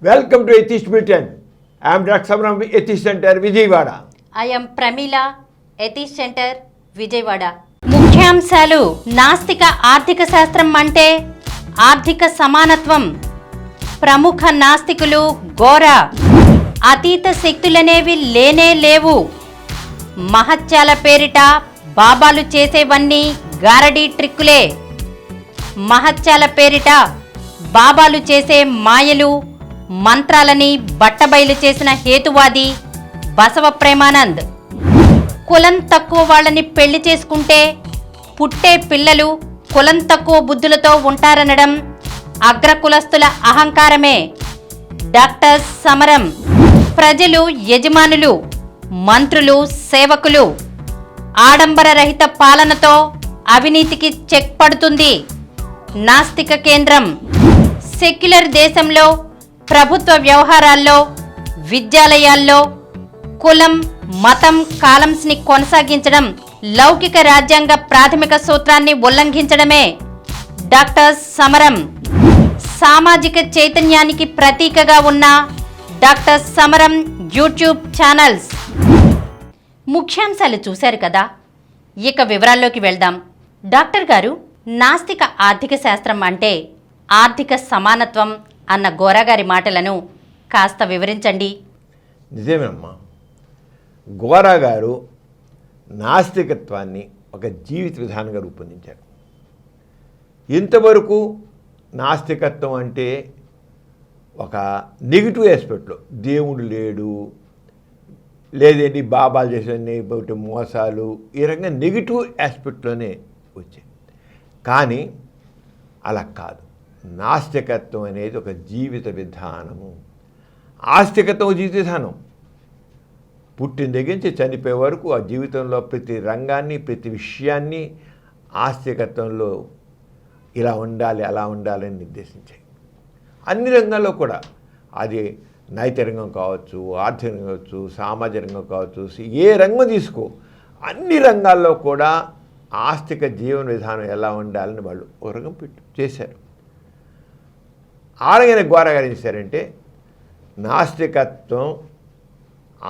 Welcome to Atheist Bulletin. I am Dr. Samaram, Atheist Center, Vijayawada. I am Pramila, Atheist Center, Vijayawada. ముఖ్యాంశాలు. నాస్తిక ఆర్థిక శాస్త్రం అంటే ఆర్థిక సమానత్వం. ప్రముఖ నాస్తికులు ఘోర అతీత శక్తులనేవి లేనే లేవు. మహత్యాల పేరిట బాబాలు చేసేవన్నీ గారడీ ట్రిక్కులే. మహత్యాల పేరిట బాబాలు చేసే మాయలు మంత్రాలని బట్టబయలు చేసిన హేతువాది బసవ ప్రేమానంద్. కులం తక్కువ వాళ్ళని పెళ్లి చేసుకుంటే పుట్టే పిల్లలు కులం తక్కువ బుద్ధులతో ఉంటారనడం అగ్రకులస్తుల అహంకారమే. డాక్టర్ సమరం. ప్రజలు యజమానులు, మంత్రులు సేవకులు. ఆడంబర రహిత పాలనతో అవినీతికి చెక్ పడుతుంది. నాస్తిక కేంద్రం. సెక్యులర్ దేశంలో ప్రభుత్వ వ్యవహారాల్లో, విద్యాలయాల్లో కులం, మతం కాలమ్స్ని కొనసాగించడం లౌకిక రాజ్యాంగ ప్రాథమిక సూత్రాన్ని ఉల్లంఘించడమే. డాక్టర్ సమరం. సామాజిక చైతన్యానికి ప్రతీకగా ఉన్న డాక్టర్ సమరం యూట్యూబ్ ఛానల్స్. ముఖ్యాంశాలు చూశారు కదా, ఇక వివరాల్లోకి వెళ్దాం. డాక్టర్ గారు, నాస్తిక ఆర్థిక శాస్త్రం అంటే ఆర్థిక సమానత్వం అన్న గోరాగారి మాటలను కాస్త వివరించండి. నిజమేనమ్మా, గోరా గారు నాస్తికత్వాన్ని ఒక జీవిత విధానంగా రూపొందించారు. ఇంతవరకు నాస్తికత్వం అంటే ఒక నెగిటివ్ ఆస్పెక్ట్లో దేవుడు లేడు, లేదండి బాబాలు చేసే మోసాలు, ఈ రకంగా నెగిటివ్ ఆస్పెక్ట్లోనే వచ్చాయి. కానీ అలా కాదు. నాస్తికత్వం అనేది ఒక జీవిత విధానము. ఆస్తికత్వం ఒక జీవిత విధానం. పుట్టిన దగ్గర నుంచి చనిపోయే వరకు ఆ జీవితంలో ప్రతి రంగాన్ని, ప్రతి విషయాన్ని ఆస్తికత్వంలో ఇలా ఉండాలి, అలా ఉండాలని నిర్దేశించాయి. అన్ని రంగాల్లో కూడా, అది నైతిక రంగం కావచ్చు, ఆర్థిక రంగం కావచ్చు, సామాజిక రంగం కావచ్చు, ఏ రంగం తీసుకో, అన్ని రంగాల్లో కూడా ఆస్తిక జీవన విధానం ఎలా ఉండాలని వాళ్ళు ఒక రంగం చేశారు. ఆరగైన గోరా గారు ఏం చేశారంటే, నాస్తికత్వం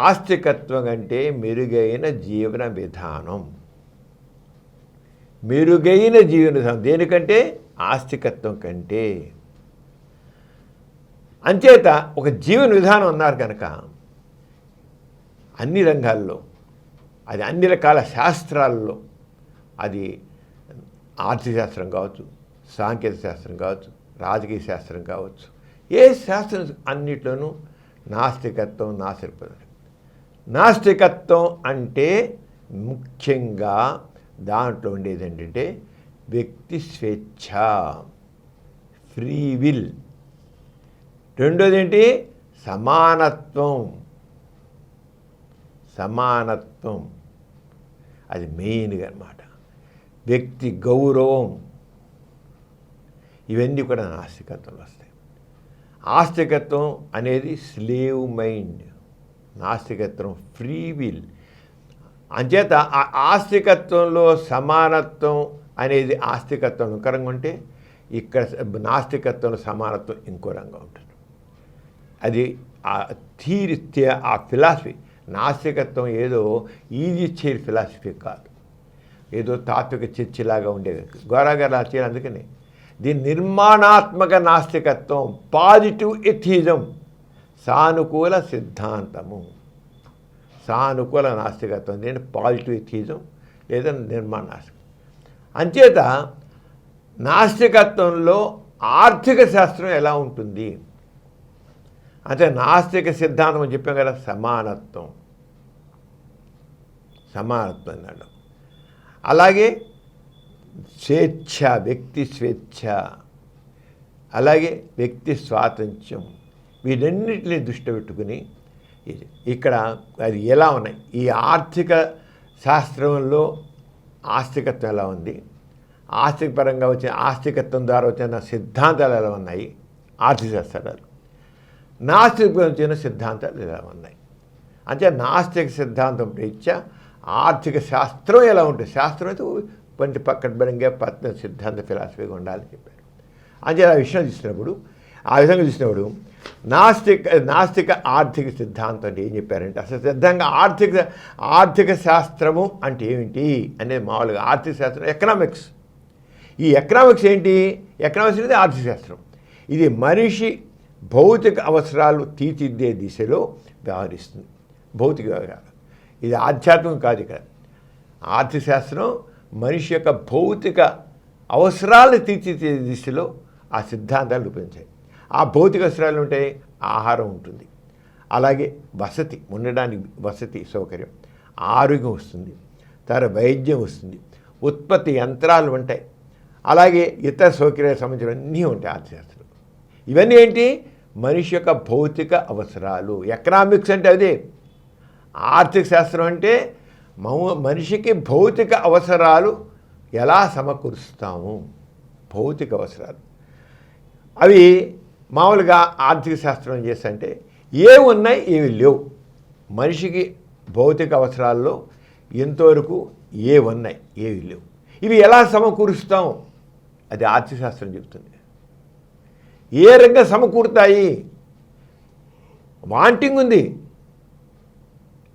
ఆస్తికత్వం కంటే మెరుగైన జీవన విధానం. మెరుగైన జీవన విధానం దేనికంటే? ఆస్తికత్వం కంటే. అంచేత ఒక జీవన విధానం అన్నారు కనుక అన్ని రంగాల్లో, అది అన్ని రకాల శాస్త్రాల్లో, అది ఆర్థిక శాస్త్రం కావచ్చు, సాంకేతిక శాస్త్రం కావచ్చు, రాజకీయ శాస్త్రం కావచ్చు, ఏ శాస్త్రం అన్నిట్లోనూ నాస్తికత్వం నాశనపడదు. నాస్తికత్వం అంటే ముఖ్యంగా దాంట్లో ఉండేది ఏంటంటే వ్యక్తి స్వేచ్ఛ, ఫ్రీ విల్. రెండోది ఏంటి? సమానత్వం. సమానత్వం అది మెయిన్గా అన్నమాట. వ్యక్తి గౌరవం, ఇవన్నీ కూడా నాస్తికత్వంలో వస్తాయి. ఆస్తికత్వం అనేది స్లేవ్ మైండ్, నాస్తికత్వం ఫ్రీ విల్. అంచేత ఆ ఆస్తికత్వంలో సమానత్వం అనేది ఆస్తికత్వం ఒక రంగం ఉంటే, ఇక్కడ నాస్తికత్వంలో సమానత్వం ఇంకో రంగం ఉంటుంది. అది ఆ థీరీ, ఆ ఫిలాసఫీ. నాస్తికత్వం ఏదో ఈజీ చైర్ ఫిలాసఫీ కాదు, ఏదో తాత్విక చర్చలాగా ఉండేది. గోరాగారు ఆ చైర్. అందుకని దీని నిర్మాణాత్మక నాస్తికత్వం, పాజిటివ్ ఎథిజం, సానుకూల సిద్ధాంతము. సానుకూల నాస్తికత్వం దీని పాజిటివ్ ఎథిజం లేదా నిర్మాణ నాస్తికత్వం. అంచేత నాస్తికత్వంలో ఆర్థిక శాస్త్రం ఎలా ఉంటుంది అంటే, నాస్తిక సిద్ధాంతం అని చెప్పాం కదా, సమానత్వం. సమానత్వం అన్నాడు. అలాగే స్వేచ్ఛ, వ్యక్తి స్వేచ్ఛ, అలాగే వ్యక్తి స్వాతంత్ర్యం, వీటన్నిటిని దృష్టి పెట్టుకుని ఇక్కడ అది ఎలా ఉన్నాయి, ఈ ఆర్థిక శాస్త్రంలో ఆస్తికత్వం ఎలా ఉంది, ఆస్తిక పరంగా వచ్చిన ఆస్తికత్వం ద్వారా వచ్చిన సిద్ధాంతాలు ఎలా ఉన్నాయి, ఆర్థిక శాస్త్రాలు, నాస్తిక వచ్చిన సిద్ధాంతాలు ఎలా ఉన్నాయి. అంటే నాస్తిక సిద్ధాంతం రీత్యా ఆర్థిక శాస్త్రం ఎలా ఉంటుంది, శాస్త్రం అయితే పంటి పక్కన బలంగా పత్న సిద్ధాంత ఫిలాసఫీగా ఉండాలని చెప్పారు. అంటే ఆ విషయం చూసినప్పుడు ఆ విధంగా చూసినప్పుడు నాస్తిక ఆర్థిక సిద్ధాంతం అంటే ఏం చెప్పారంటే అసలు సిద్ధంగా ఆర్థిక శాస్త్రము అంటే ఏమిటి అనేది మామూలుగా ఆర్థిక శాస్త్రం ఎకనామిక్స్. ఈ ఎకనామిక్స్ ఏంటి? ఎకనామిక్స్ అనేది ఆర్థిక శాస్త్రం. ఇది మనిషి భౌతిక అవసరాలు తీర్చిదిద్దే దిశలో వ్యవహరిస్తుంది. భౌతిక వ్యవహారాలు ఇది ఆధ్యాత్మికం కాదు. ఇక్కడ ఆర్థిక శాస్త్రం మనిషి యొక్క భౌతిక అవసరాలు తీర్చిదిద్దే దిశలో ఆ సిద్ధాంతాలు రూపొందించాయి. ఆ భౌతిక అవసరాలు ఉంటాయి, ఆహారం ఉంటుంది, అలాగే వసతి, ఉండడానికి వసతి సౌకర్యం, ఆరోగ్యం వస్తుంది, తర్వాత వైద్యం వస్తుంది, ఉత్పత్తి యంత్రాలు ఉంటాయి, అలాగే ఇతర సౌకర్యాలకు సంబంధించినవన్నీ ఉంటాయి ఆర్థికశాస్త్రం. ఇవన్నీ ఏంటి? మనిషి యొక్క భౌతిక అవసరాలు. ఎకనామిక్స్ అంటే అదే. ఆర్థిక శాస్త్రం అంటే మనిషికి భౌతిక అవసరాలు ఎలా సమకూరుస్తాము, భౌతిక అవసరాలు. అవి మామూలుగా ఆర్థిక శాస్త్రం ఏం చేస్తుంటే ఏవి ఉన్నాయి ఏవి లేవు, మనిషికి భౌతిక అవసరాల్లో ఎంతవరకు ఏవి ఉన్నాయి ఏవి లేవు, ఇవి ఎలా సమకూరుస్తాం అది ఆర్థిక శాస్త్రం చెబుతుంది. ఏ రకంగా సమకూరుతాయి, వాంటింగ్ ఉంది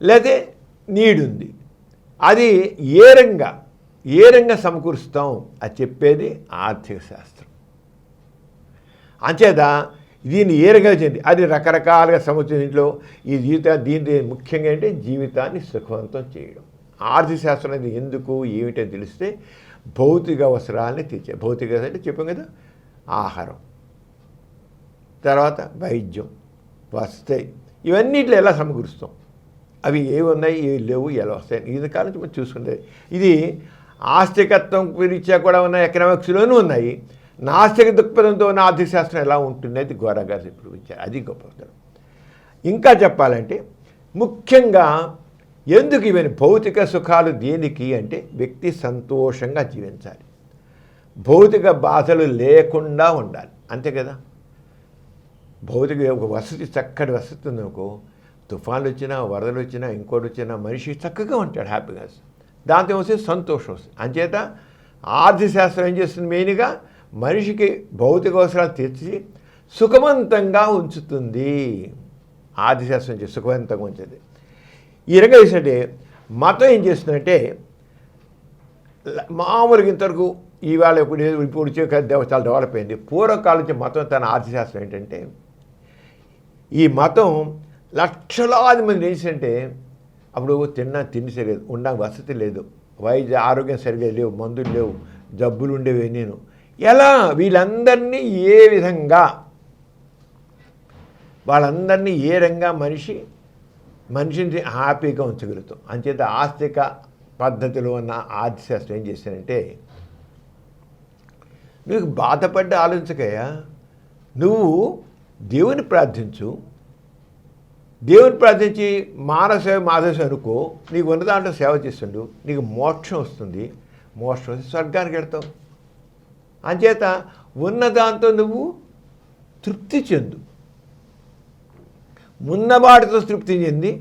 లేదా నీడ్ ఉంది, అది ఏ రంగా సమకూరుస్తాం అది చెప్పేది ఆర్థిక శాస్త్రం. అంచేత దీన్ని ఏ రకంగా చేయండి అది రకరకాలుగా సమస్య. దీంట్లో ఈ దీని ముఖ్యంగా అంటే జీవితాన్ని సుఖవంతం చేయడం. ఆర్థిక శాస్త్రం అనేది ఎందుకు ఏమిటో తెలిస్తే భౌతిక అవసరాలని తీర్చే. భౌతిక అంటే చెప్పాం కదా, ఆహారం, తర్వాత వైద్యం, వస్తాయి, ఇవన్నిట్లో ఎలా సమకూరుస్తాం, అవి ఏవి ఉన్నాయి ఏవి లేవు ఎలా వస్తాయి ఇది కాలం మనం చూసుకుంటే ఇది ఆస్తికత్వం రీత్యా కూడా ఉన్న ఎకనామిక్స్లోనూ ఉన్నాయి. నాస్తిక దృక్పథంతో ఉన్న ఆర్థిక శాస్త్రం ఎలా ఉంటుంది అది గోరా గారు ఇప్పుడు ఇచ్చారు. అది గొప్పతనం. ఇంకా చెప్పాలంటే ముఖ్యంగా ఎందుకు ఇవన్నీ భౌతిక సుఖాలు దేనికి అంటే వ్యక్తి సంతోషంగా జీవించాలి, భౌతిక బాధలు లేకుండా ఉండాలి, అంతే కదా. భౌతిక ఒక వసతి, చక్కటి వసతి ఉందనుకో, తుఫాన్లు వచ్చినా వరదలు వచ్చినా ఇంకోటి వచ్చినా మనిషి చక్కగా ఉంటాడు, హ్యాపీగా. దాంతో వస్తే సంతోషం వస్తుంది. అంచేత ఆర్థిక శాస్త్రం ఏం చేస్తుంది? మెయిన్గా మనిషికి భౌతిక అవసరాలు తీర్చి సుఖవంతంగా ఉంచుతుంది. ఆర్థిక శాస్త్రం నుంచి సుఖవంతంగా ఉంచేది. ఈ రకంగా చేసినట్టే మతం ఏం చేస్తుందంటే మామూలుగా ఇంతవరకు ఇవాళ ఇప్పుడు చాలా డెవలప్ అయింది. పూర్వకాలం నుంచి మతం తన ఆర్థిక శాస్త్రం ఏంటంటే ఈ మతం లక్షలాది మంది ఏంటంటే అప్పుడు తిండి సరిలేదు, ఉండడానికి వసతి లేదు, వైద్య ఆరోగ్యం సరిగా లేవు, మందులు లేవు, జబ్బులు ఉండేవి. నేను ఎలా వీళ్ళందరినీ ఏ విధంగా వాళ్ళందరినీ ఏ రంగా మనిషిని హ్యాపీగా ఉంచగలుగుతాం. అంచేత ఆస్తిక పద్ధతిలో ఉన్న ఆర్థిక శాస్త్రం ఏం చేశానంటే నువ్వు బాధపడ్డ ఆలోచించకయ్యా, నువ్వు దేవుని ప్రార్థించు, దేవుని ప్రార్థించి మానవ సేవ మాధవ సేవ అనుకో, నీకు ఉన్న దాంట్లో సేవ చేస్తుండు, నీకు మోక్షం వస్తుంది, మోక్షం వస్తే స్వర్గానికి వెళ్తావు. అంచేత ఉన్న దాంతో నువ్వు తృప్తి చెందు, ఉన్నవాటితో తృప్తి చెంది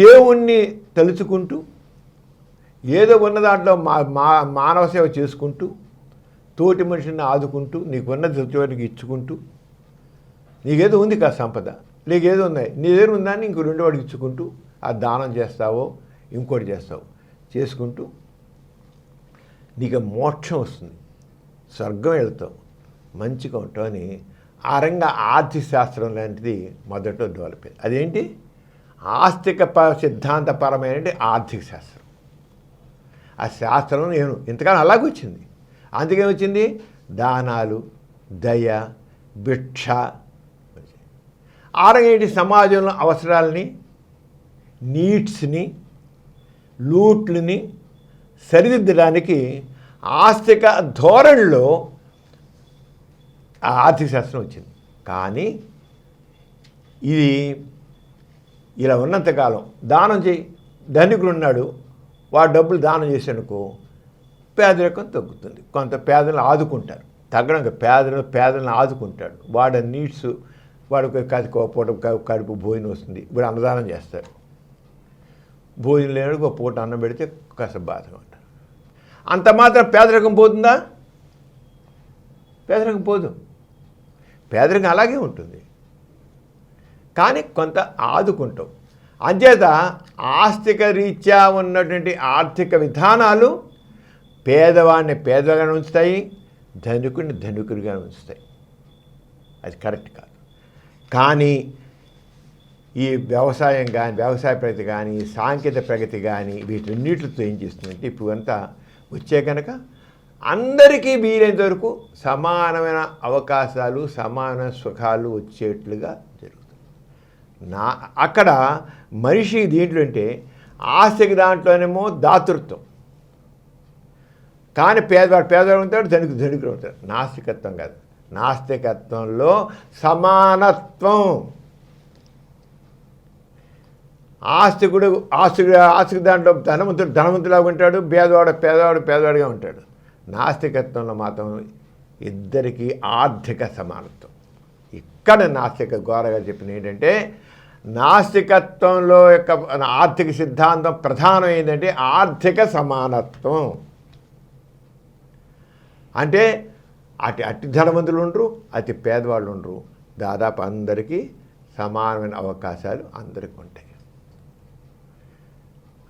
దేవుణ్ణి తలుచుకుంటూ ఏదో ఉన్న దాంట్లో మానవ సేవ చేసుకుంటూ తోటి మనిషిని ఆదుకుంటూ నీకున్న తృప్తివాడికి ఇచ్చుకుంటూ నీకేదో ఉంది కదా సంపద, నీకేదో ఉన్నాయి, నీ దగ్గర ఉందాన్ని ఇంకో రెండు వాడికి ఇచ్చుకుంటూ ఆ దానం చేస్తావో ఇంకోటి చేస్తావో చేసుకుంటూ నీకు మోక్షం వస్తుంది, స్వర్గం వెళ్తావు, మంచిగా ఉంటావు అని ఆ రంగా ఆర్థిక శాస్త్రం లాంటిది మొదట డెవలప్ అయింది. అదేంటి? ఆస్తిక సిద్ధాంతపరమైన ఆర్థిక శాస్త్రం. ఆ శాస్త్రం నేను ఇంతకాలం అలాగే వచ్చింది. అందుకే వచ్చింది దానాలు, దయ, భిక్ష. ఆ రంగా ఏంటి? సమాజంలో అవసరాలని, నీడ్స్ని, లూట్లని సరిదిద్దడానికి ఆస్తిక ధోరణిలో ఆర్థిక శాస్త్రం వచ్చింది. కానీ ఇది ఇలా ఉన్నంతకాలం దానం చేయి, ధనికుడు ఉన్నాడు, వాడు డబ్బులు దానం చేసానుకో పేదరికం తగ్గుతుంది, కొంత పేదలను ఆదుకుంటారు, తగ్గడం పేదలను ఆదుకుంటాడు, వాడి నీడ్స్ వాడికి పూట కడుపు భోజనం వస్తుంది, ఇప్పుడు అన్నదానం చేస్తారు, భోజనం లేని ఒక పూట అన్నం పెడితే కాస్త బాధగా ఉంటారు. అంత మాత్రం పేదరికం పోతుందా? పేదరికం పోదు. పేదరికం అలాగే ఉంటుంది, కానీ కొంత ఆదుకుంటాం. అంచేత ఆస్తిక రీత్యా ఉన్నటువంటి ఆర్థిక విధానాలు పేదవాడిని పేదగా ఉంచుతాయి, ధనికుడిని ధనికుడిగా ఉంచుతాయి. అది కరెక్ట్ కాదు. కానీ ఈ వ్యవసాయం కానీ, వ్యవసాయ ప్రగతి కానీ, సాంకేతిక ప్రగతి కానీ వీటన్నిటితో ఏం చేస్తుందంటే ఇప్పుడు అంతా వచ్చే కనుక అందరికీ వీలైనంత వరకు సమానమైన అవకాశాలు, సమాన సుఖాలు వచ్చేట్లుగా జరుగుతుంది. అక్కడ మనిషి దీంట్లో అంటే ఆస్తికి దాంట్లోనేమో దాతృత్వం, కానీ పేదవాడు ఉంటాడు, ధనికుడు ఉంటాడు. నాస్తికత్వం కాదు. నాస్తికత్వంలో సమానత్వం. ఆస్తికి దాంట్లో ధనవంతులాగా ఉంటాడు, పేదవాడుగా ఉంటాడు. నాస్తికత్వంలో మాత్రం ఇద్దరికీ ఆర్థిక సమానత్వం. ఇక్కడ నాస్తిక ఘోరగా చెప్పింది ఏంటంటే నాస్తికత్వంలో యొక్క ఆర్థిక సిద్ధాంతం ప్రధానం ఏంటంటే ఆర్థిక సమానత్వం. అంటే అతి ధనవంతులు ఉండరు, అతి పేదవాళ్ళు ఉండరు, దాదాపు అందరికీ సమానమైన అవకాశాలు అందరికీ ఉంటాయి.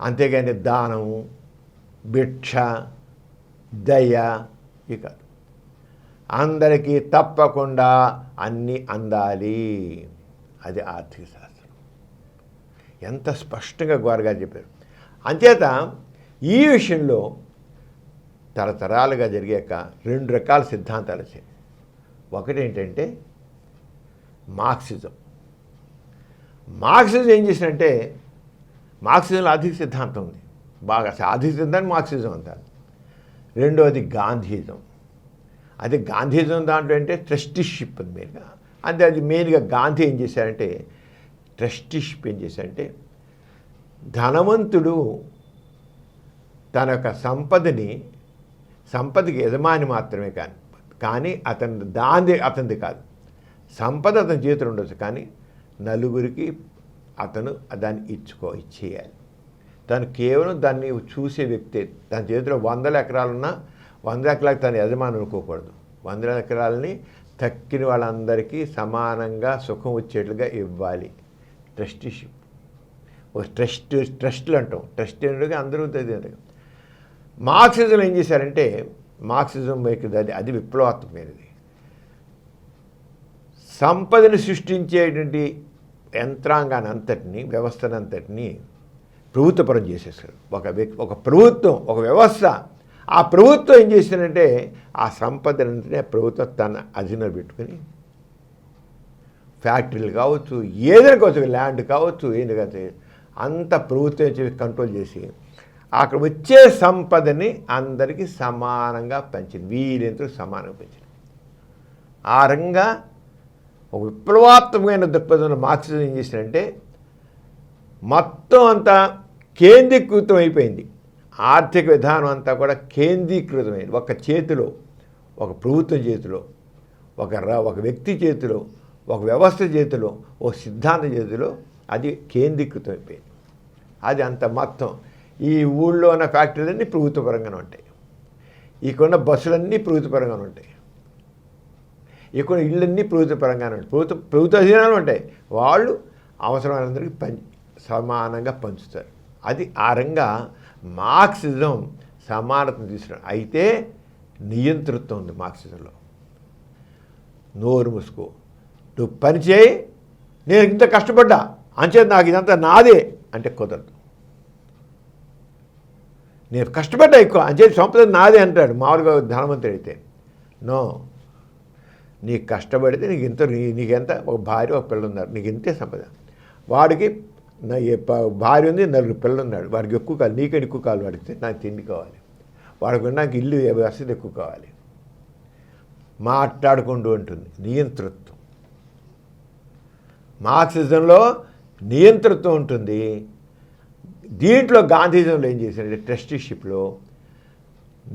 అంతేగాని దానము, భిక్ష, దయ ఇవి కాదు. అందరికీ తప్పకుండా అన్నీ అందాలి. అది ఆర్థిక శాస్త్రం. ఎంత స్పష్టంగా గోరగా చెప్పారు. అంచేత ఈ విషయంలో తరతరాలుగా జరిగాక 2 రకాల సిద్ధాంతాలు వచ్చాయి. ఒకటేంటంటే మార్క్సిజం. మార్క్సిజం ఏం చేసినంటే మార్క్సిజంలో ఆర్థిక సిద్ధాంతం ఉంది బాగా. ఆర్థిక సిద్ధాంతం మార్క్సిజం అంటారు. రెండవది గాంధీజం. అది గాంధీజం దాంట్లో అంటే ట్రస్టీషిప్ అని మెయిన్గా. అంటే అది మెయిన్గా గాంధీ ఏం చేశారంటే ట్రస్టీషిప్ ఏం చేశారంటే ధనవంతుడు తన యొక్క సంపదకి యజమాని మాత్రమే కానీ అతనిది కాదు. సంపద అతని చేతులు ఉండొచ్చు, కానీ నలుగురికి అతను దాన్ని ఇచ్చేయాలి. తను కేవలం దాన్ని చూసే వ్యక్తే. తన చేతిలో 100 ఎకరాలున్నా 100 ఎకరాలకు తన యజమాని అనుకోకూడదు. 100 ఎకరాలని తక్కిన వాళ్ళందరికీ సమానంగా సుఖం వచ్చేట్లుగా ఇవ్వాలి. ట్రస్టీషిప్. ట్రస్ట్లు అంటాం. ట్రస్ట్ అంటే అందరూ తెలియదు. మార్క్సిజం ఏం చేశారంటే మార్క్సిజం అది విప్లవాత్మకమైనది. సంపదను సృష్టించేటువంటి యంత్రాంగాన్ని అంతటినీ, వ్యవస్థనంతటినీ ప్రభుత్వపరం చేసేసారు. ఒక ప్రభుత్వం, ఒక వ్యవస్థ. ఆ ప్రభుత్వం ఏం చేసిందంటే ఆ సంపదనంతనే ప్రభుత్వం తన అధీనంలో పెట్టుకుని ఫ్యాక్టరీలు కావచ్చు, ఏదైనా కావచ్చు, ల్యాండ్ కావచ్చు, ఏంటి కావచ్చు, అంత ప్రభుత్వం కంట్రోల్ చేసి అక్కడ వచ్చే సంపదని అందరికీ సమానంగా పంచింది. వీలెంతో సమానంగా పంచింది. ఆ రంగా ఒక విప్లవాత్మకమైన దృక్పథంలో మార్క్సిజం ఏం చేసిందంటే మొత్తం అంతా కేంద్రీకృతం అయిపోయింది. ఆర్థిక విధానం అంతా కూడా కేంద్రీకృతమైంది. ఒక చేతిలో, ఒక ప్రభుత్వం చేతిలో, ఒక వ్యక్తి చేతిలో, ఒక వ్యవస్థ చేతిలో, ఒక సిద్ధాంత చేతిలో అది కేంద్రీకృతం అయిపోయింది. అది అంత మొత్తం ఈ ఊళ్ళో ఉన్న ఫ్యాక్టరీలన్నీ ప్రభుత్వపరంగానే ఉంటాయి. ఇక్కడున్న బస్సులన్నీ ప్రభుత్వపరంగానే ఉంటాయి. ఇక్కడ ఇళ్ళన్నీ ప్రభుత్వపరంగానే ఉంటాయి. ప్రభుత్వ అధీనాలు ఉంటాయి. వాళ్ళు అవసరమైనందరికీ సమానంగా పంచుతారు. అది ఆ రంగా మార్క్సిజం సమానతను తీసుకున్నాడు. అయితే నియంతృత్వం ఉంది మార్క్సిజంలో. నోరు మూసుకో, నువ్వు పని చేయి, నేను ఇంత కష్టపడ్డా అంచేది నాకు ఇదంతా నాదే అంటే కుదరదు. నేను కష్టపడ్డా ఎక్కువ అంచేది సంపద నాదే అంటాడు మామూలుగా ధనవంతుడు అయితే. నో, నీకు కష్టపడితే నీకెంత ఒక భార్య, ఒక పిల్లలు ఉన్నారు, నీకు ఇంతే సంపద. వాడికి భార్య ఉంది, 4 పిల్లలు ఉన్నాడు, వాడికి ఎక్కువ కావాలి, నీకంటే ఎక్కువ కావాలి. వాడికి నాకు తిండి కావాలి, వాడికి నాకు ఇల్లు వసతి ఎక్కువ కావాలి. మాట్లాడుకుంటూ ఉంటుంది నియంతృత్వం. మార్క్సిజంలో నియంతృత్వం ఉంటుంది. దీంట్లో గాంధీజంలో ఏం చేశారంటే ట్రస్టీషిప్లో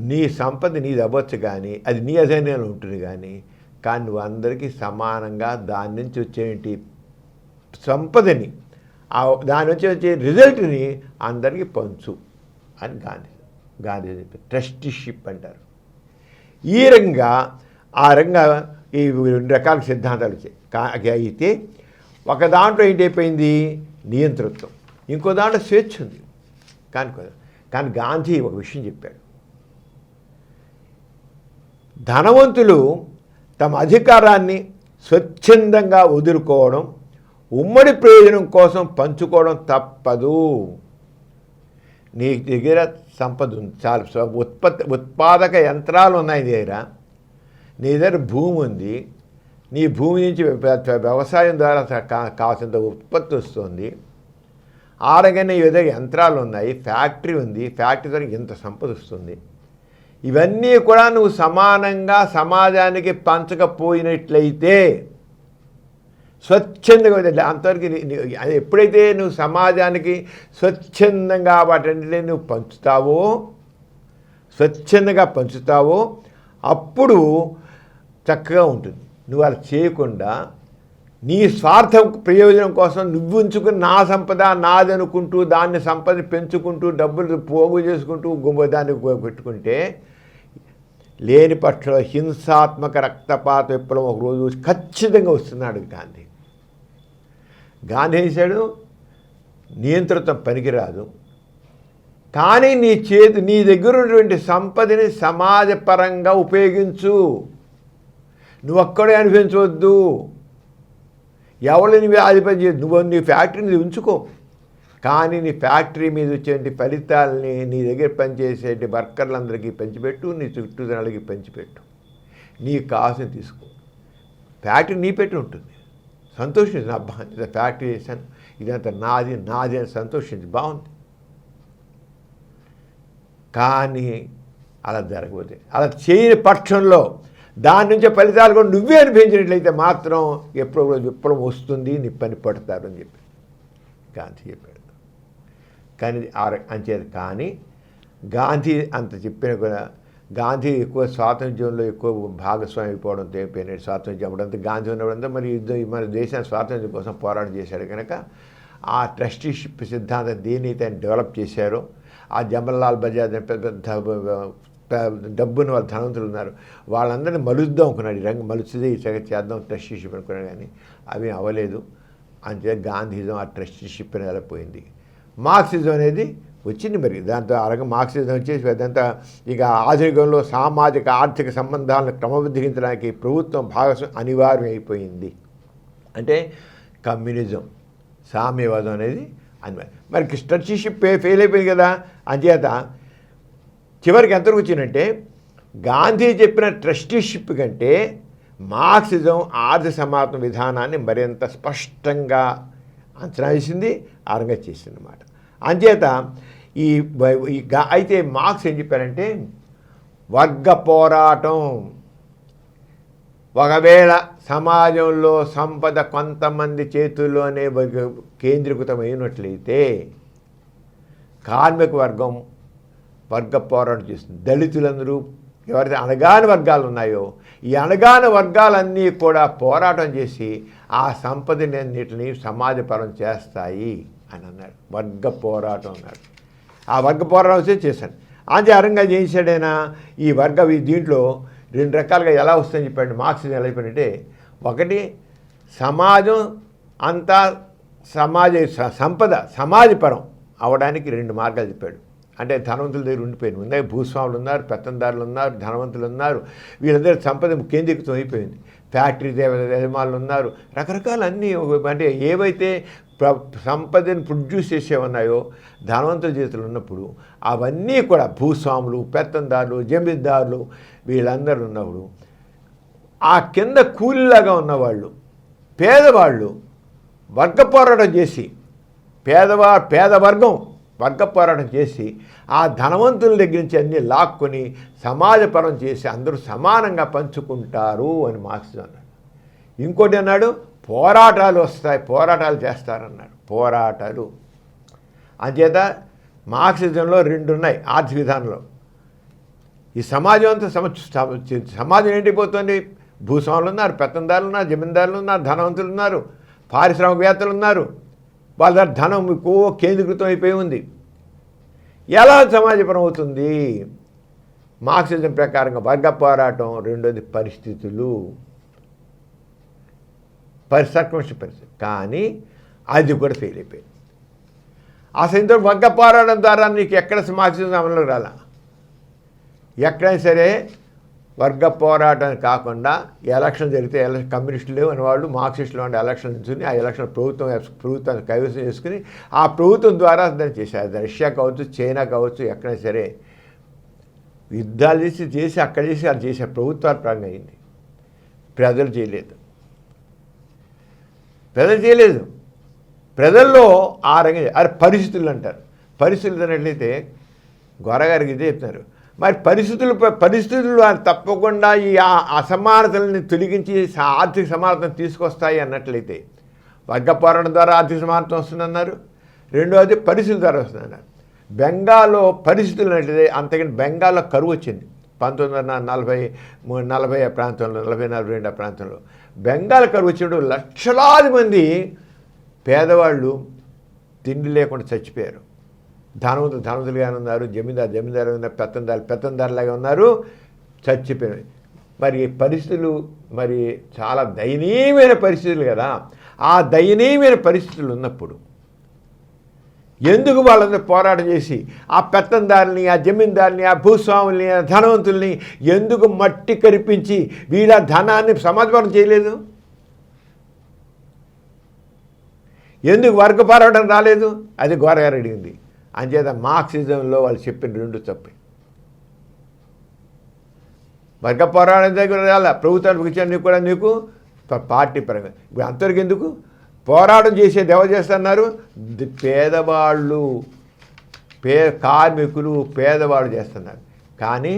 నీ సంపద నీది అవ్వచ్చు, కానీ అది నీ అధీనంలో ఉంటుంది, కానీ నువ్వు అందరికీ సమానంగా దాని నుంచి వచ్చేటి సంపదని, దాని నుంచి వచ్చే రిజల్ట్ని అందరికీ పంచు అని గాంధీ చెప్పారు. ట్రస్టీషిప్ అంటారు. ఈ రంగా ఈ 2 రకాల సిద్ధాంతాలు వచ్చాయి. అయితే ఒక దాంట్లో ఏంటైపోయింది, నియంతృత్వం, ఇంకో దాంట్లో స్వేచ్ఛ ఉంది. కానీ గాంధీ ఒక విషయం చెప్పాడు. ధనవంతులు తమ అధికారాన్ని స్వచ్ఛందంగా వదులుకోవడం, ఉమ్మడి ప్రయోజనం కోసం పంచుకోవడం తప్పదు. నీ దగ్గర సంపద ఉంది, చాలా ఉత్పాదక యంత్రాలు ఉన్నాయి నీ దగ్గర, నీ దగ్గర భూమి ఉంది, నీ భూమి నుంచి వ్యవసాయం ద్వారా కావాల్సినంత ఉత్పత్తి వస్తుంది, ఆడగానే ఈ విధంగా యంత్రాలు ఉన్నాయి, ఫ్యాక్టరీ ఉంది, ఫ్యాక్టరీ ద్వారా ఇంత సంపద వస్తుంది. ఇవన్నీ కూడా నువ్వు సమానంగా సమాజానికి పంచకపోయినట్లయితే స్వచ్ఛందంగా అంతవరకు ఎప్పుడైతే నువ్వు సమాజానికి స్వచ్ఛందంగా వాటన్నిటిని నువ్వు స్వచ్ఛందంగా పంచుతావో అప్పుడు చక్కగా ఉంటుంది. నువ్వు అలా చేయకుండా నీ స్వార్థ ప్రయోజనం కోసం నువ్వు ఉంచుకుని నా సంపద నాది అనుకుంటూ దాన్ని సంపదని పెంచుకుంటూ డబ్బులు పోగు చేసుకుంటూ దాన్ని పెట్టుకుంటే లేని పక్షంలో హింసాత్మక రక్తపాత విప్లవం ఒకరోజు ఖచ్చితంగా వస్తున్నాడు గాంధీ. గాంధీ చేశాడు, నియంత్రితం పనికిరాదు, కానీ నీ దగ్గర ఉన్నటువంటి సంపదని సమాజపరంగా ఉపయోగించు, నువ్వు అక్కడే అనిపించవద్దు, ఎవరిని ఆధిపత్యం చేయదు. నువ్వు నీ ఫ్యాక్టరీని ఉంచుకో, కానీ నీ ఫ్యాక్టరీ మీద వచ్చే ఫలితాలని నీ దగ్గర పనిచేసే వర్కర్లందరికీ పంచిపెట్టు, నీ చుట్టూదనాలకి పంచిపెట్టు, నీకు కావాల్సిన తీసుకో. ఫ్యాక్టరీ నీ పెట్టి ఉంటుంది, సంతోషించు, అబ్బా ఇంత ఫ్యాక్టరీ చేశాను, ఇదంతా నాది అని సంతోషించి బాగుంది. కానీ అలా జరగబోతే, అలా చేయని పక్షంలో దాని నుంచి ఫలితాలు కూడా నువ్వే అనిపించినట్లయితే మాత్రం ఎప్పుడో విప్లవం వస్తుంది, నీ పని పడతారు అని చెప్పి గాంధీ చెప్పాడు. కానీ గాంధీ అంత చెప్పిన కూడా గాంధీ ఎక్కువ స్వాతంత్ర్యంలో ఎక్కువ భాగస్వామి అయిపోవడంతో అయిపోయినాడు. స్వాతంత్ర్యం అవ్వడంతో గాంధీ ఉన్నప్పుడంతా మరి మన దేశాన్ని స్వాతంత్ర్యం కోసం పోరాటం చేశాడు కనుక ఆ ట్రస్టీషిప్ సిద్ధాంతం దేనైతే ఆయన డెవలప్ చేశారో, ఆ జవహర్లాల్ బజాజ్ డబ్బును వాళ్ళ ధనవంతులు ఉన్నారు, వాళ్ళందరినీ మలుద్దాం అనుకున్నాడు. ఈ రంగు మలుచుదే ఈ చేద్దాం ట్రస్టీషిప్ అనుకున్నాడు, కానీ అవి అవ్వలేదు. అంతే గాంధీజం ఆ ట్రస్టీషిప్ అనేది వెళ్ళిపోయింది. మార్క్సిజం అనేది వచ్చింది. మరి దాంతో మార్క్సిజం వచ్చేసి అదంతా ఇక ఆధునికంలో సామాజిక ఆర్థిక సంబంధాలను క్రమబద్ధీకరించడానికి ప్రభుత్వం భాగస్వామ్యం అనివార్యం అయిపోయింది. అంటే కమ్యూనిజం, సామ్యవాదం అనేది అనివార్యం. మరి ట్రస్టీషిప్ ఫెయిల్ అయిపోయింది కదా, అంచేత చివరికి ఎంతవరకు వచ్చిందంటే గాంధీ చెప్పిన ట్రస్టీషిప్ కంటే మార్క్సిజం ఆర్థిక సమానత్వ విధానాన్ని మరింత స్పష్టంగా అంచనా వేసింది, ఆరంగా చేసింది అన్నమాట. అంచేత అయితే మార్క్స్ ఏం చెప్పారంటే వర్గ పోరాటం ఒకవేళ సమాజంలో సంపద కొంతమంది చేతుల్లోనే కేంద్రీకృతమైనట్లయితే కార్మిక వర్గం వర్గ పోరాటం చేస్తుంది. దళితులందరూ ఎవరైతే అణగాని వర్గాలు ఉన్నాయో ఈ అణగాని వర్గాలన్నీ కూడా పోరాటం చేసి ఆ సంపదని అన్నిటిని సమాజపరం చేస్తాయి అని అన్నాడు. వర్గ పోరాటం అన్నాడు. ఆ వర్గ పోరాటం వచ్చి చేశాను. ఆచారంగా చేశాడైనా ఈ దీంట్లో 2 రకాలుగా ఎలా వస్తుందని చెప్పాడు. మార్క్సిజం ఎలా అయిపోయిందంటే, ఒకటి సమాజం అంతా సంపద సమాజపరం అవడానికి 2 మార్గాలు చెప్పాడు. అంటే ధనవంతుల దగ్గర ఉండిపోయింది. ముందే భూస్వాములు ఉన్నారు, పెత్తందారులు ఉన్నారు, ధనవంతులు ఉన్నారు, వీళ్ళందరూ సంపద కేంద్రీకృతం అయిపోయింది. ఫ్యాక్టరీ యజమానులు ఉన్నారు, రకరకాల అన్నీ. అంటే ఏవైతే సంపదను ప్రొడ్యూస్ చేసే ఉన్నాయో ధనవంతుల చేతులు ఉన్నప్పుడు అవన్నీ కూడా భూస్వాములు, పెత్తందారులు, జమీందారులు వీళ్ళందరూ ఉన్నప్పుడు ఆ కింద కూలీలాగా ఉన్నవాళ్ళు, పేదవాళ్ళు వర్గ పోరాటం చేసి పేదవర్గం వర్గ పోరాటం చేసి ఆ ధనవంతుల దగ్గర నుంచి అన్నీ లాక్కొని సమాజపరం చేసి అందరూ సమానంగా పంచుకుంటారు అని మార్క్సిజం అన్నాడు. ఇంకోటి అన్నాడు, పోరాటాలు వస్తాయి, పోరాటాలు చేస్తారన్నాడు. పోరాటాలు అంచేత మార్క్సిజంలో 2 ఉన్నాయి ఆర్థిక విధానంలో. ఈ సమాజం అంతా సమాజం ఏంటిపోతుంది, భూస్వాములు ఉన్నారు, పెత్తందారులు ఉన్నారు, జమీందారులు ఉన్నారు, ధనవంతులు ఉన్నారు, పారిశ్రామికవేత్తలు ఉన్నారు, వాళ్ళ దగ్గర ధనం ఎక్కువ కేంద్రీకృతం అయిపోయి ఉంది. ఎలా సమాజపరం అవుతుంది? మార్క్సిజం ప్రకారంగా వర్గ పోరాటం, రెండోది పరిస్థితులు. సర్కమిస్టెన్స్ పరిస్థితి. కానీ అది కూడా ఫెయిల్ అయిపోయింది. అసలు ఇంత వర్గ పోరాటం ద్వారా నీకు ఎక్కడ మార్క్సిజం అమలులోకి రాలా. ఎక్కడైనా సరే వర్గ పోరాటం కాకుండా ఎలక్షన్ జరిగితే కమ్యూనిస్టులు అనేవాళ్ళు మార్క్సిస్టులు అంటే ఎలక్షన్ నుంచి ఆ ఎలక్షన్ ప్రభుత్వాన్ని కైవసం చేసుకుని ఆ ప్రభుత్వం ద్వారా దాన్ని చేశారు. రష్యా కావచ్చు, చైనా కావచ్చు, ఎక్కడైనా సరే యుద్ధాలు చేసి అక్కడ చేసి అది చేసే ప్రభుత్వాల పరంగా అయింది. ప్రజలు చేయలేదు. ప్రజల్లో ఆ రంగం అరే పరిస్థితులు అంటారు. పరిస్థితులు అన్నట్లయితే గొరగారికి ఇదే చెప్తున్నారు. మరి పరిస్థితులు తప్పకుండా ఈ అసమానతల్ని తొలగించి ఆర్థిక సమానతను తీసుకొస్తాయి అన్నట్లయితే వర్గ పోరాటం ద్వారా ఆర్థిక సమానతం వస్తుందన్నారు. రెండవది పరిస్థితుల ద్వారా వస్తుందన్నారు. బెంగాల్లో పరిస్థితులు అన్నట్లయితే అంతకంటే బెంగాల్లో కరువు వచ్చింది 1940 ప్రాంతంలో, 40-42 ప్రాంతంలో బెంగాల్ కరువు వచ్చినప్పుడు లక్షలాది మంది పేదవాళ్ళు తిండి లేకుండా చచ్చిపోయారు. ధనవంతులుగానే ఉన్నారు, జమీందారు ఉన్నారు, పెత్తందారులాగా ఉన్నారు, చచ్చిపోయారు. మరి పరిస్థితులు మరి చాలా దయనీయమైన పరిస్థితులు కదా. ఆ దయనీయమైన పరిస్థితులు ఉన్నప్పుడు ఎందుకు వాళ్ళందరూ పోరాటం చేసి ఆ పెత్తందారుల్ని, ఆ జమీందారుని, ఆ భూస్వాముల్ని, ఆ ధనవంతుల్ని ఎందుకు మట్టి కరిపించి వీళ్ళ ధనాన్ని సమాజపరం చేయలేదు? ఎందుకు వర్గ పోరాటం రాలేదు? అది గోరగారు అడిగింది. అంచేత మార్క్సిజంలో వాళ్ళు చెప్పిన రెండు తప్పే. వర్గ పోరాటం దగ్గర రాల ప్రభుత్వానికి ఇచ్చాను కూడా నీకు పార్టీ పరంగా. ఇప్పుడు అంతవరకు ఎందుకు పోరాటం చేసేది ఎవరు చేస్తున్నారు? పేదవాళ్ళు, కార్మికులు, పేదవాళ్ళు చేస్తున్నారు. కానీ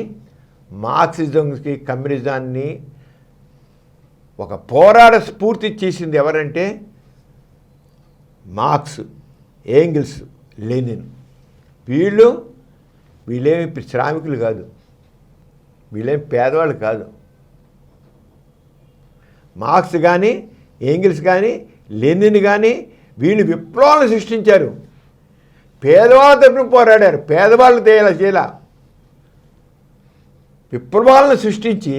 మార్క్సిజంకి, కమ్యూనిజాన్ని ఒక పోరాట స్ఫూర్తి చేసింది ఎవరంటే మార్క్స్, ఏంగిల్స్, లెనిన్. వీళ్ళేమి శ్రామికులు కాదు, వీళ్ళేమి పేదవాళ్ళు కాదు. మార్క్స్ కానీ, ఏంగిల్స్ కానీ, లెనిన్ కానీ వీళ్ళు విప్లవాలను సృష్టించారు. పేదవాళ్ళ తరపున పోరాడారు. పేదవాళ్ళని చేయాల విప్లవాలను సృష్టించి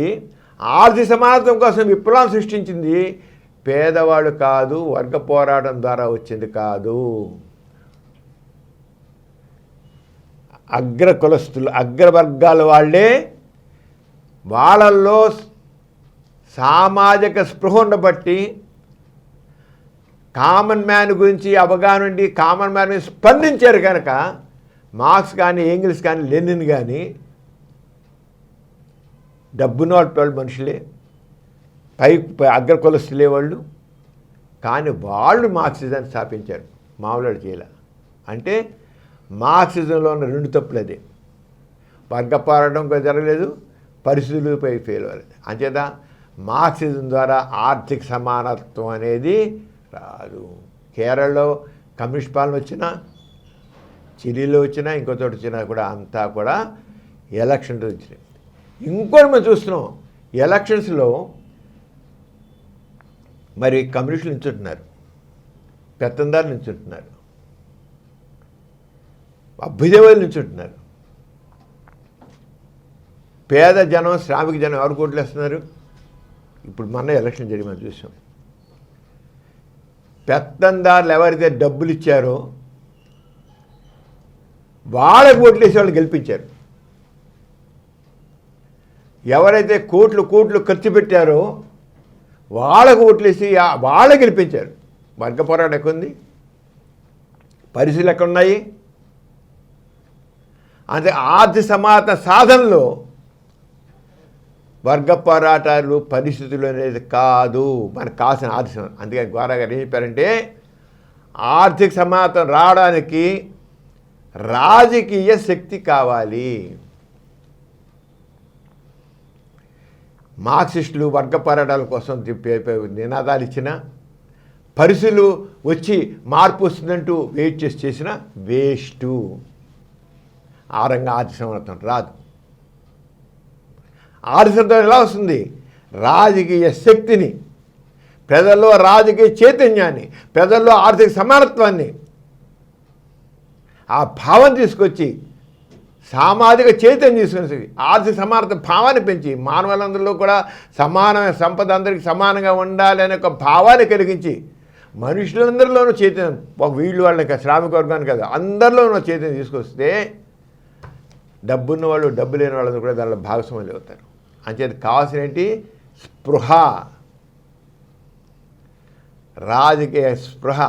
ఆర్థిక సమానత్వం కోసం విప్లవాలను సృష్టించింది పేదవాళ్ళు కాదు, వర్గ పోరాటం ద్వారా వచ్చింది కాదు. కులస్తులు, అగ్రవర్గాల వాళ్ళే వాళ్ళల్లో సామాజిక స్పృహ ఉండబట్టి కామన్ మ్యాన్ గురించి అవగాహన ఉండి కామన్ మ్యాన్ మీద స్పందించారు కనుక మార్క్స్ కానీ, ఏంగిల్స్ కానీ, లెనిన్ కానీ డబ్బున్నోళ్ళు మనుషులే, కులస్తులే వాళ్ళు. కానీ వాళ్ళు మార్క్సిజాన్ని స్థాపించారు, మామూలు చేయలే. అంటే మార్క్సిజంలో ఉన్న రెండు తప్పులు అదే. వర్గ పోరాటం జరగలేదు, పరిస్థితులపై ఫెయిల్ అవ్వలేదు. అంచేత మార్క్సిజం ద్వారా ఆర్థిక సమానత్వం అనేది రాదు. కేరళలో కమ్యూనిస్ట్ పాలన వచ్చినా, చిలీలో వచ్చినా, ఇంకో చోట వచ్చినా కూడా అంతా కూడా ఎలక్షన్స్ వచ్చినాయి. ఇంకోటి మనం చూస్తున్నాం, ఎలక్షన్స్లో మరి కమ్యూనిస్టులు నిల్చుంటున్నారు, పెత్తందారులు నిల్చుంటున్నారు, అభ్యుదయవాదులు నిల్చుంటున్నారు. పేద జనం, శ్రామిక జనం ఎవరు కోట్లు వేస్తున్నారు? ఇప్పుడు మొన్న ఎలక్షన్ జరిగి మనం చూసాం. పెత్తందారులు ఎవరైతే డబ్బులు ఇచ్చారో వాళ్ళకి ఓట్లు వేసి వాళ్ళు గెలిపించారు. ఎవరైతే కోట్లు ఖర్చు పెట్టారో వాళ్ళకు ఓట్లేసి వాళ్ళే గెలిపించారు. వర్గ పోరాటం ఎక్కడుంది? పరిస్థితులు ఎక్కడున్నాయి? అంటే ఆర్థిక సమానత సాధనలో వర్గ పోరాటాలు పరిస్థితులు అనేది కాదు మనకు కావాల్సిన ఆర్థిక సమానత. అందుకని గోరా గారు ఏం చెప్పారంటే ఆర్థిక సమానత రావడానికి రాజకీయ శక్తి కావాలి. మార్క్సిస్టులు వర్గ పోరాటాల కోసం నినాదాలు ఇచ్చిన, పరిస్థితులు వచ్చి మార్పు వస్తుందంటూ వెయిట్ చేసిన వేస్టు. ఆ రంగా ఆర్థిక సమానత్వం రాదు. ఆర్థిక సమానత్వం ఎలా వస్తుంది? రాజకీయ శక్తిని, ప్రజల్లో రాజకీయ చైతన్యాన్ని, ప్రజల్లో ఆర్థిక సమానత్వాన్ని, ఆ భావం తీసుకొచ్చి సామాజిక చైతన్యం తీసుకుని ఆర్థిక సమానత భావాన్ని పెంచి మానవులందరిలో కూడా సమానమైన సంపద అందరికీ సమానంగా ఉండాలి అనే ఒక భావాన్ని కలిగించి మనుషులందరిలోనూ చైతన్యం, ఒక వీళ్ళు వాళ్ళకి శ్రామిక వర్గానికి కదా అందరిలోనూ చైతన్యం తీసుకొస్తే డబ్బున్న వాళ్ళు డబ్బు లేని వాళ్ళందరూ కూడా దానిలో భాగస్వాములు అవుతారు. అంచేది కావాల్సిన ఏంటి? స్పృహ, రాజకీయ స్పృహ,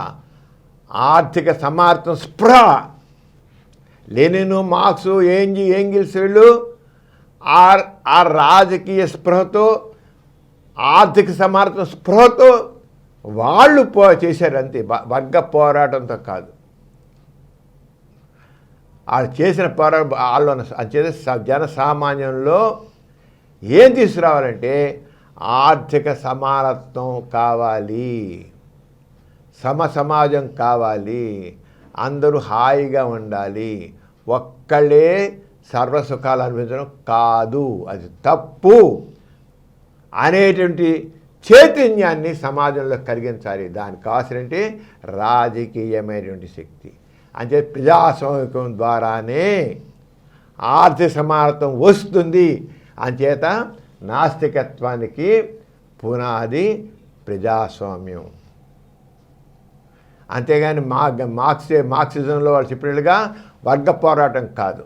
ఆర్థిక సమానత్వం స్పృహ. లెనిన్, మార్క్స్, ఏంగిల్స్ వీళ్ళు ఆ రాజకీయ స్పృహతో ఆర్థిక సమానత్వం స్పృహతో వాళ్ళు చేశారు అంతే, వర్గ పోరాటంతో కాదు. వాళ్ళు చేసిన పోరాటం వాళ్ళు అంచేత జనసామాన్యంలో ఏం తీసుకురావాలంటే ఆర్థిక సమానత్వం కావాలి, సమాజం కావాలి, అందరూ హాయిగా ఉండాలి, ఒక్కళ్ళే సర్వసుఖాలు అనిపించడం కాదు, అది తప్పు అనేటువంటి చైతన్యాన్ని సమాజంలో కలిగించాలి. దానికి కావాల్సినటువంటి రాజకీయమైనటువంటి శక్తి. అంటే ప్రజాస్వామికం ద్వారానే ఆర్థిక సమానత్వం వస్తుంది. అంచేత నాస్తికత్వానికి పునాది ప్రజాస్వామ్యం. అంతేగాని మార్క్సిజంలో వాళ్ళు చెప్పినట్లుగా వర్గ పోరాటం కాదు,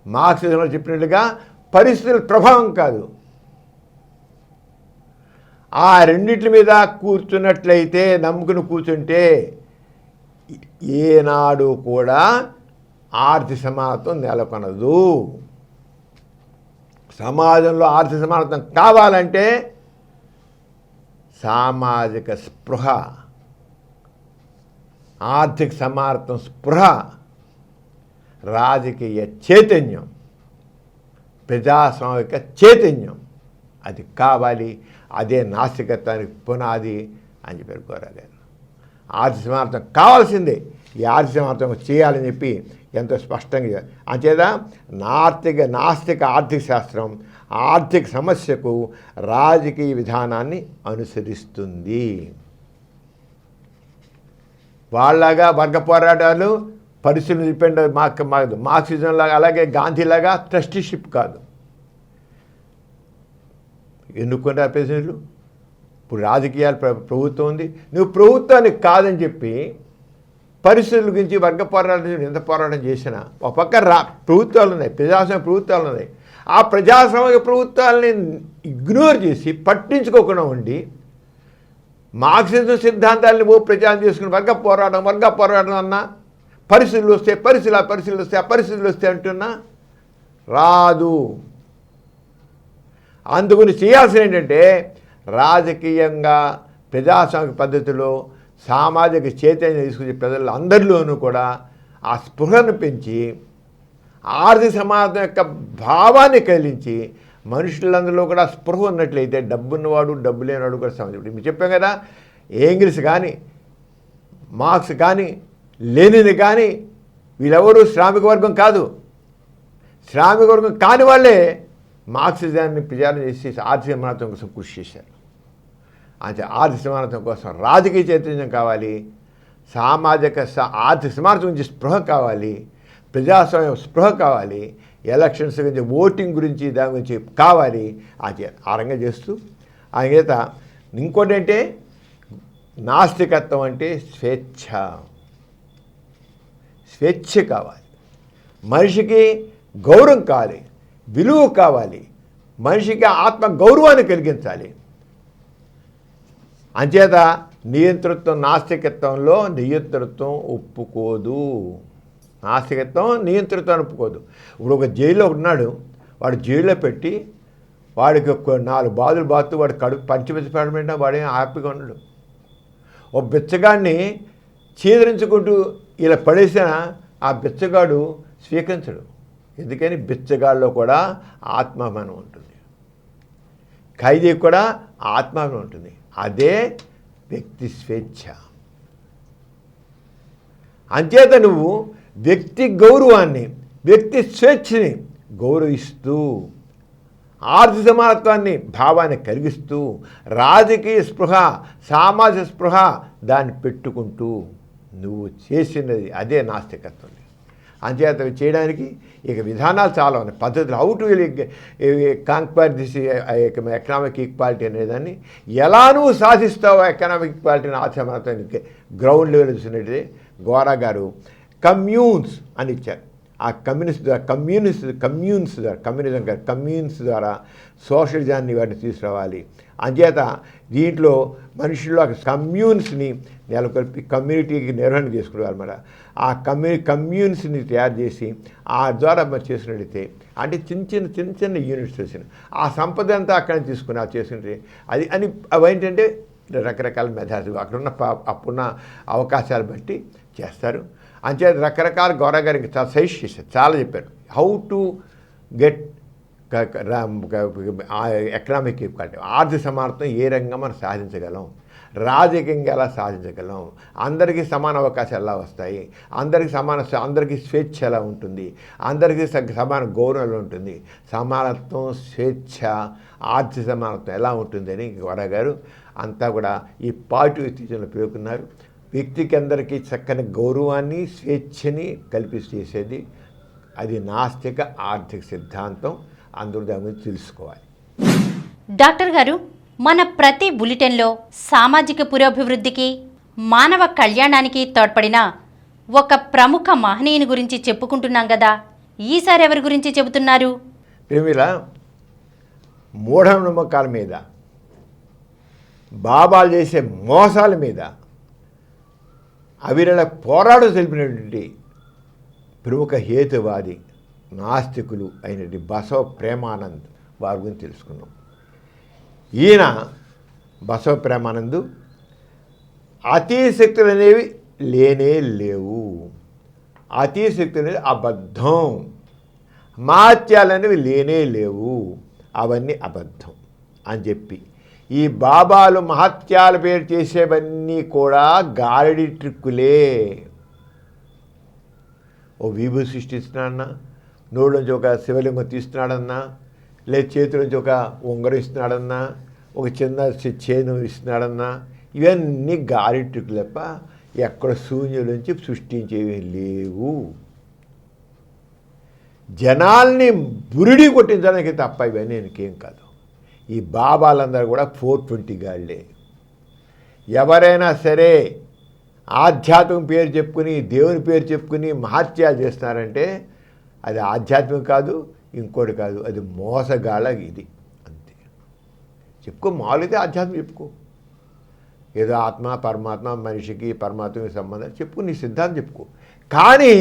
మార్క్సిజంలో చెప్పినట్లుగా పరిస్థితుల ప్రభావం కాదు. ఆ రెండిట్ల మీద కూర్చున్నట్లయితే, నమ్ముకుని కూర్చుంటే ఏనాడు కూడా ఆర్థిక సమానత్వం నెలకొనదు. సమాజంలో ఆర్థిక సమానత్వం కావాలంటే సామాజిక స్పృహ, ఆర్థిక సమానత్వం స్పృహ, రాజకీయ చైతన్యం, ప్రజాస్వామిక చైతన్యం అది కావాలి. అదే నాస్తికత్వానికి పునాది అని చెప్పారు గోరాగారు. ఆర్థిక సమానత్వం కావాల్సిందే. ఈ ఆర్థిక సమానత్వం చేయాలని చెప్పి ఎంతో స్పష్టంగా. అంచేత నాస్తిక ఆర్థిక శాస్త్రం ఆర్థిక సమస్యకు రాజకీయ విధానాన్ని అనుసరిస్తుంది. వాళ్ళలాగా వర్గ పోరాటాలు పరిస్థితులు డిపెండ్ మార్క్సిజం లాగా, అలాగే గాంధీలాగా ట్రస్టీషిప్ కాదు. ఎన్నుకుంటారు ప్రెసిడెంట్లు. ఇప్పుడు రాజకీయాలు ప్రభుత్వం ఉంది, నువ్వు ప్రభుత్వానికి కాదని చెప్పి పరిస్థితుల గురించి వర్గ పోరాటం ఎంత పోరాటం చేసినా ఒక పక్క ప్రభుత్వాలు ఉన్నాయి, ప్రజాస్వామ్య ప్రభుత్వాలు ఉన్నాయి. ఆ ప్రజాస్వామ్య ప్రభుత్వాలని ఇగ్నోర్ చేసి పట్టించుకోకుండా ఉండి మార్క్సిజం సిద్ధాంతాలని ప్రచారం చేసుకుని వర్గ పోరాటం అన్నా పరిస్థితులు వస్తే ఆ పరిస్థితులు వస్తే అంటున్నా రాదు. అందుకని చేయాల్సిన ఏంటంటే రాజకీయంగా ప్రజాస్వామిక పద్ధతిలో సామాజిక చైతన్యం తీసుకొచ్చే ప్రజలందరిలోనూ కూడా ఆ స్పృహను పెంచి ఆర్థిక సమాజం యొక్క భావాన్ని కలిగించి మనుషులందరిలో కూడా స్పృహ ఉన్నట్లయితే డబ్బున్నవాడు డబ్బు లేనివాడు కూడా సమాజం. మీరు చెప్పాం కదా, ఏంగిల్స్ కానీ మార్క్స్ కానీ లెనిన్ కానీ వీళ్ళెవరూ శ్రామిక వర్గం కాదు. శ్రామిక వర్గం కాని వాళ్ళే మార్క్సిజాన్ని ప్రచారం చేసి ఆర్థిక సమానత్వం కోసం కృషి చేశారు. అంటే ఆర్థిక సమానత్వం కోసం రాజకీయ చైతన్యం కావాలి, ఆర్థిక సమానత్వం గురించి స్పృహ కావాలి, ప్రజాస్వామ్యం స్పృహ కావాలి, ఎలక్షన్స్ గురించి ఓటింగ్ గురించి దాని గురించి కావాలి. ఆ రంగం చేస్తూ చేత ఇంకోటి అంటే నాస్తికత్వం అంటే స్వేచ్ఛ కావాలి. మనిషికి గౌరవం కావాలి, విలువ కావాలి, మనిషికి ఆత్మ గౌరవాన్ని కలిగించాలి. అంచేత నాస్తికత్వంలో నియంతృత్వం ఒప్పుకోదు. నాస్తికత్వం నియంతృత్వాన్ని ఒప్పుకోదు. ఇప్పుడు ఒక జైల్లో ఉన్నాడు, వాడు జైల్లో పెట్టి వాడికి ఒక 4 బాధలు బాతు వాడు కడుపు పంచిపెట్టడం వాడేం హ్యాపీగా ఉన్నాడు. ఒక బిచ్చగాడిని చీదరించుకుంటూ ఇలా పడేసిన ఆ బిచ్చగాడు స్వీకరించడు. ఎందుకని బిచ్చగాడిలో కూడా ఆత్మాభిమానం ఉంటుంది, ఖైదీ కూడా ఆత్మాభిమానం ఉంటుంది. అదే వ్యక్తి స్వేచ్ఛ. అంచేత నువ్వు వ్యక్తి గౌరవాన్ని, వ్యక్తి స్వేచ్ఛని గౌరవిస్తూ ఆర్థిక సమానత్వాన్ని భావాన్ని కలిగిస్తూ రాజకీయ స్పృహ, సామాజిక స్పృహ దాన్ని పెట్టుకుంటూ నువ్వు చేసినది అదే నాస్తికత్వం. అంచేత చేయడానికి ఇక విధానాలు చాలా ఉన్నాయి, పద్ధతులు. How to conquer this economic equality అనేదాన్ని ఎలా నువ్వు సాధిస్తావు ఎకనామిక్ ఈక్వాలిటీని ఆచరణానికి గ్రౌండ్ లెవెల్ చూసినట్టు గోరా గారు కమ్యూన్స్ అని ఇచ్చారు. ఆ కమ్యూన్స్ ద్వారా సోషలిజాన్ని వాటిని తీసుకురావాలి. అంచేత దీంట్లో మనుషుల్లో కమ్యూన్స్ని నెలకొల్పి కమ్యూనిటీకి నిర్వహణ చేసుకునేవారు అన్నమాట. ఆ కమ్యూన్స్ని తయారు చేసి ఆ ద్వారా మరి చేసినట్టయితే అంటే చిన్న చిన్న యూనిట్స్ చేసిన ఆ సంపద అంతా అక్కడ తీసుకుని అది చేసినట్టే అది అని అవేంటంటే రకరకాల మెథడ్స్ అప్పుడున్న అవకాశాలు బట్టి చేస్తారు. అంచేత రకరకాల గౌరవ గారికి చాలా సజెస్ట్ చేశారు, చాలా చెప్పారు how to get economic equality, ఆర్థిక సమానత్వం ఏ రంగం మనం సాధించగలం, రాజకీయంగా ఎలా సాధించగలం, అందరికీ సమాన అవకాశాలు ఎలా వస్తాయి, అందరికీ స్వేచ్ఛ ఎలా ఉంటుంది, అందరికీ సమాన గౌరవం ఎలా ఉంటుంది, సమానత్వం స్వేచ్ఛ ఆర్థిక సమానత్వం ఎలా ఉంటుందని గౌరవ గారు అంతా కూడా ఈ పాజిటివ్ థింకింగ్లో పేర్కొన్నారు. వ్యక్తికి అందరికీ చక్కని గౌరవాన్ని స్వేచ్ఛని కల్పిస్తూ చేసేది అది నాస్తిక ఆర్థిక సిద్ధాంతం. అందరూ దాని గురించి తెలుసుకోవాలి. డాక్టర్ గారు, మన ప్రతి బులెటిన్లో సామాజిక పురోభివృద్ధికి మానవ కళ్యాణానికి తోడ్పడిన ఒక ప్రముఖ మహనీయుని గురించి చెప్పుకుంటున్నాం కదా, ఈసారి ఎవరి గురించి చెబుతున్నారు? ప్రేమిల మూఢనమ్మకాల మీద, బాబాలు చేసే మోసాల మీద అవిరళ పోరాడు తెలిపినటువంటి ప్రముఖ హేతువాది నాస్తికులు అయినటువంటి బసవ ప్రేమానంద్ వారి గురించి తెలుసుకున్నాం. ఈయన బసవ ప్రేమానందు అతీత శక్తులు అనేవి లేనే లేవు, అతీత శక్తులు అనేది అబద్ధం, మహత్యాలు అనేవి లేనే లేవు, అవన్నీ అబద్ధం అని చెప్పి ఈ బాబాలు మహత్యాల పేరు చేసేవన్నీ కూడా గారడి ట్రిక్కులే. ఓ విభూ సృష్టిస్తున్నాడన్నా, నోడు నుంచి ఒక శివలింగం తీస్తున్నాడన్నా, లేదా చేతుల నుంచి ఒక ఉంగరం ఇస్తున్నాడన్నా, ఒక చిన్న చేను ఇస్తున్నాడన్నా, ఇవన్నీ గారడి ట్రిక్కులు తప్ప ఎక్కడ శూన్యుల నుంచి సృష్టించేవి లేవు. జనాల్ని బురిడి కొట్టించడానికి తప్ప ఇవన్నీ ఇంకేం కాదు. ఈ బాబాలందరూ కూడా 420 గాళ్ళే. ఎవరైనా సరే ఆధ్యాత్మిక పేరు చెప్పుకుని దేవుని పేరు చెప్పుకుని మహత్యాలు చేస్తున్నారంటే అది ఆధ్యాత్మికం కాదు, ఇంకోటి కాదు, అది మోసగాళ్ళ ఇది అంతే. చెప్పుకో, మామూలుగా ఆధ్యాత్మికం చెప్పుకో, ఏదో ఆత్మ పరమాత్మ మనిషికి పరమాత్మకి సంబంధం చెప్పుకో, నీ సిద్ధాంతం చెప్పుకో. కానీ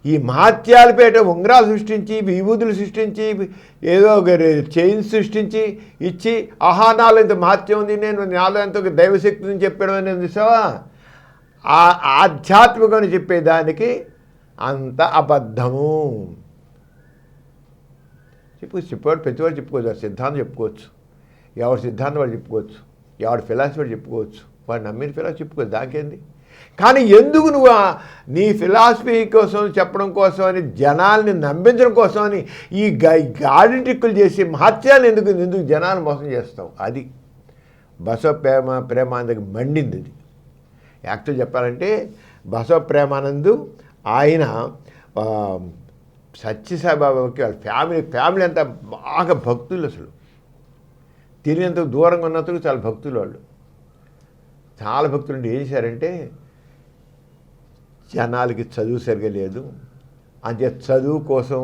ఈ మహత్యాలపేట ఉంగరాలు సృష్టించి, విభూతులు సృష్టించి, ఏదో చైన్స్ సృష్టించి ఇచ్చి ఆహానాలు ఇంత మహత్యం ఉంది, నేను నాలో ఎంతో దైవశక్తిని చెప్పడం అనేది చూసావా, ఆ ఆధ్యాత్మికమని చెప్పేదానికి అంత అబద్ధము. చెప్పేవాడు ప్రతివాడు చెప్పుకోవచ్చు, వాడు సిద్ధాంతం చెప్పుకోవచ్చు, ఎవరి సిద్ధాంతం వాడు చెప్పుకోవచ్చు, ఎవరి ఫిలాసఫీ చెప్పుకోవచ్చు, వాడు నమ్మిన ఫిలాసఫీ చెప్పుకోవచ్చు, దానికేంది. కానీ ఎందుకు నువ్వు నీ ఫిలాసఫీ కోసం చెప్పడం కోసం అని జనాల్ని నమ్మించడం కోసం అని ఈ గాడి ట్రిక్కులు చేసి మహత్యాలు ఎందుకు జనాలు మోసం చేస్తావు? అది బసవ ప్రేమానందకి మండింది. అది యాక్చువల్ చెప్పాలంటే బసవ ప్రేమానందు ఆయన సత్యసాయిబాబాకి వాళ్ళ ఫ్యామిలీ అంతా బాగా భక్తులు, అసలు తెలియనంత దూరంగా ఉన్నందుకు చాలా భక్తులు, వాళ్ళు చాలా భక్తులు. ఏం చేశారంటే జనాలకి చదువు సరిగా లేదు, అంతే చదువు కోసం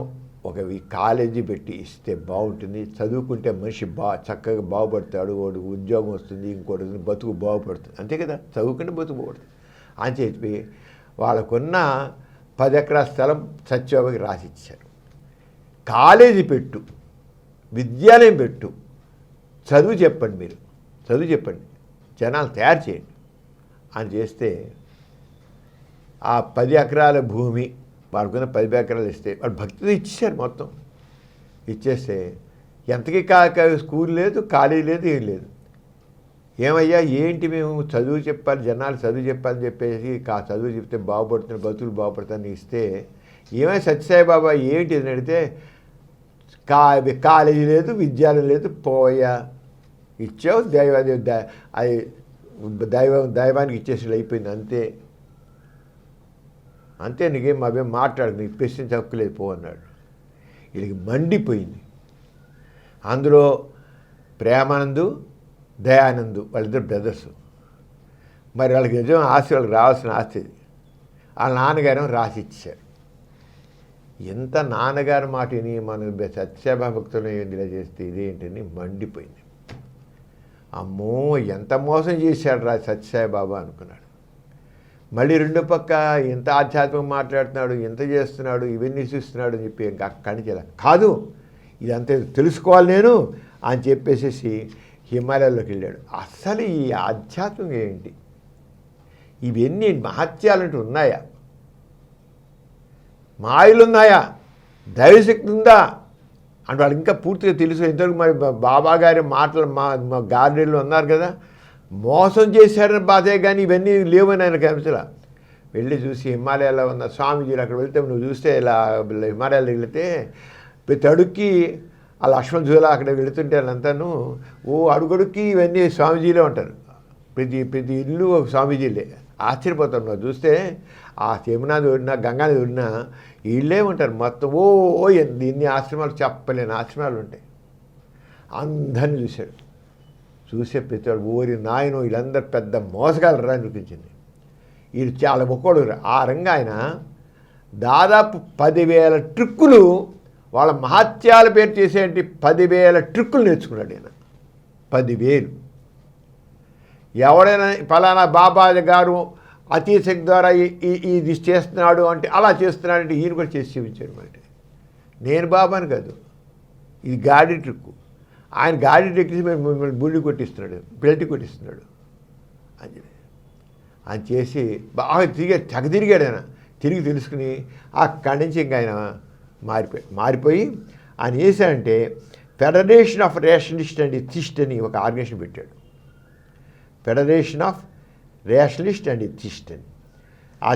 ఒక కాలేజీ పెట్టి ఇస్తే బాగుంటుంది, చదువుకుంటే మనిషి చక్కగా బాగుపడతాడు, వాడు ఉద్యోగం వస్తుంది, ఇంకోటి బతుకు బాగుపడుతుంది, అంతే కదా, చదువుకుంటే బతుకు బాగుపడుతుంది అని చెప్పి వాళ్ళకున్న 10 ఎకరాల స్థలం సత్యబాబాకి రాసిచ్చారు. కాలేజీ పెట్టు, విద్యాలయం పెట్టు, చదువు చెప్పండి, మీరు చదువు చెప్పండి, జనాలు తయారు చేయండి అని చేస్తే ఆ 10 ఎకరాల భూమి వాళ్ళకున్న 10 ఎకరాలు ఇస్తే వాళ్ళు భక్తితో ఇచ్చేశారు. మొత్తం ఇచ్చేస్తే ఎంతకీ స్కూల్ లేదు, కాలేజీ లేదు, ఏం లేదు. ఏమయ్యా ఏంటి మేము చదువు చెప్పాలి, జనాలు చదువు చెప్పాలని చెప్పేసి చదువు చెప్తే బాగుపడుతున్న బతుకులు బాగుపడతాన్ని ఇస్తే ఏమైనా సత్యసాయిబాబా ఏంటి అని అడిగితే కాలేజీ లేదు, విద్యాలయం లేదు, పోయా ఇచ్చావు, దైవానికి ఇచ్చేసి అయిపోయింది అంతే. అంతే, నీకేం అవేం మాట్లాడు, నీకు ప్రశ్నించే హక్కు లేదు, పో అన్నాడు. వీళ్ళకి మండిపోయింది. అందులో ప్రేమానందు, దయానందు వాళ్ళిద్దరు బ్రదర్స్. మరి వాళ్ళకి నిజం ఆస్తి, వాళ్ళకి రావాల్సిన ఆస్తి వాళ్ళ నాన్నగారు రాసి ఇచ్చారు. ఎంత నాన్నగారి మాట విని మన సత్యసాయి భక్తులు ఇలా చేస్తే ఇదేంటని మండిపోయింది. అమ్మో, ఎంత మోసం చేశాడు రా సత్యసాయి బాబా అనుకున్నాడు. మళ్ళీ రెండో పక్క ఎంత ఆధ్యాత్మికం మాట్లాడుతున్నాడు, ఎంత చేస్తున్నాడు, ఇవన్నీ చూస్తున్నాడు అని చెప్పి ఇంకా అక్కడి నుంచి ఇలా కాదు, ఇదంతా తెలుసుకోవాలి నేను అని చెప్పేసి హిమాలయాల్లోకి వెళ్ళాడు. అసలు ఈ ఆధ్యాత్మికం ఏంటి, ఇవన్నీ మహత్యాలంటూ ఉన్నాయా, మాయలున్నాయా, దైవశక్తి ఉందా అంటే వాళ్ళు ఇంకా పూర్తిగా తెలుసు. ఇంతవరకు మరి బాబా గారి మాటలు మా గార్డెన్లో ఉన్నారు కదా, మోసం చేశారని బాధే కానీ ఇవన్నీ లేవని ఆయన కనిపించలా. వెళ్ళి చూసి హిమాలయాల్లో ఉన్న స్వామీజీలు అక్కడ వెళ్తే నువ్వు చూస్తే ఇలా హిమాలయాల్లో వెళితే ప్రతి అడుక్కి ఆ లక్ష్మణ్ జూలా అక్కడ వెళుతుంటే వాళ్ళంతాను అడుగడుక్కి ఇవన్నీ స్వామీజీలే ఉంటారు. ప్రతి ఇల్లు స్వామీజీలే. ఆశ్చర్యపోతారు నువ్వు చూస్తే. ఆ యమునా ఒడినా గంగా నది ఒడినా వీళ్ళే ఉంటారు మొత్తం. ఇన్ని ఆశ్రమాలు చెప్పలేని ఆశ్రమాలు ఉంటాయి. అందరిని చూశాడు. చూసే ప్రతివాడు ఓరి నాయనో వీళ్ళందరూ పెద్ద మోసగాలరా అనిపించింది. వీళ్ళు చాలా ఒక్కోడు. ఆ రంగా ఆయన దాదాపు 10,000 ట్రిక్కులు, వాళ్ళ మహత్యాల పేరు చేసేటి 10,000 ట్రిక్కులు నేర్చుకున్నాడు ఆయన. 10,000. ఎవడైనా ఫలానా బాబా గారు అతీశక్తి ద్వారా ఇది చేస్తున్నాడు అంటే అలా చేస్తున్నాడు అంటే ఈయన కూడా చేసి చూపించాడు. అంటే నేను బాబాని కాదు, ఇది గాడి ట్రిక్కు. ఆయన గాడి ట్రిక్కి మిమ్మల్ని బుల్లి కొట్టిస్తున్నాడు, బెల్ట్ కొట్టిస్తున్నాడు అని చేసి బాగా తిరిగాడు ఆయన. తిరిగి తెలుసుకుని అక్కడి నుంచి ఇంకా ఆయన మారిపోయి ఆయన చేశాడంటే federation of rationalist and atheist అని ఒక ఆర్గనైజేషన్ పెట్టాడు. Federation of rationalist and atheist అని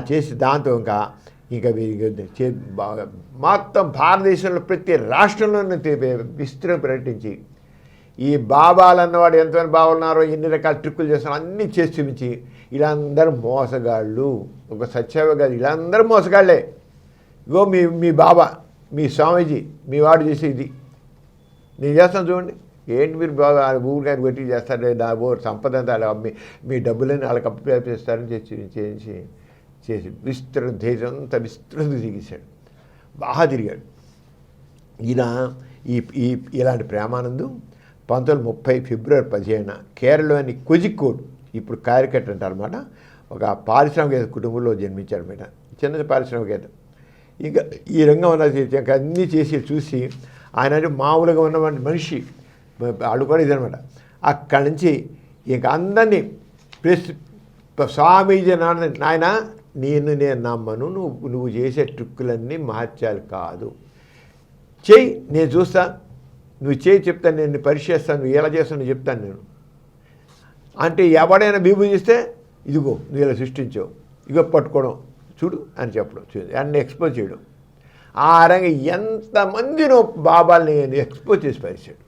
చేసి దాంతో ఇంకా మొత్తం భారతదేశంలో ప్రతి రాష్ట్రంలోనూ విస్తృతం ప్రకటించి ఈ బాబాలు అన్నవాడు ఎంతమంది బాబాలు ఉన్నారో, ఎన్ని రకాల ట్రిక్కులు చేస్తున్నారో అన్నీ చేసి చూపించి వీళ్ళందరూ మోసగాళ్ళు. ఒక సత్యసాయి గారు వీళ్ళందరూ మోసగాళ్ళే. ఇగో మీ బాబా, మీ స్వామీజీ, మీ వాడు చేసే ఇది నేను చేస్తాను చూడండి. ఏంటి మీరు బాగా ఊరు గారి పెట్టి చేస్తారు, సంపద అంతా మీ డబ్బులని వాళ్ళకి అప్పచేస్తారని చేసి విస్తృత దేశం అంతా విస్తృతంగా తిరిగేశాడు. బాగా తిరిగాడు ఈయన. ఇలాంటి ప్రేమానందు 1930 ఫిబ్రవరి 15 కేరళలోని కోజికోడ్, ఇప్పుడు కారికట్ అంటారు అన్నమాట, ఒక పారిశ్రామిక కుటుంబంలో జన్మించాడు అనమాట. చిన్న పారిశ్రామికవేత్త. ఇంకా ఈ రంగం ఉన్న అన్నీ చేసి చూసి ఆయన మామూలుగా ఉన్న మనిషి వాళ్ళు కూడా ఇదనమాట. అక్కడి నుంచి ఇంక అందరినీ స్వామీజీ నాయన నేను నమ్మను, నువ్వు చేసే ట్రిక్కులన్నీ మహత్యాలు కాదు, చెయ్యి నేను చూస్తా, నువ్వు చేయి చెప్తాను, నేను పరిశీలిస్తాను, నువ్వు ఎలా చేస్తావు నువ్వు చెప్తాను నేను అంటే ఎవడైనా విభూతి చేస్తే ఇదిగో నువ్వు ఇలా సృష్టించావు, ఇగో పట్టుకోవడం చూడు అని చెప్పడం, అన్నీ ఎక్స్పోజ్ చేయడం. ఆ రంగా ఎంతమందినో బాబాల్ని ఎక్స్పోజ్ చేసి పరిచాడు.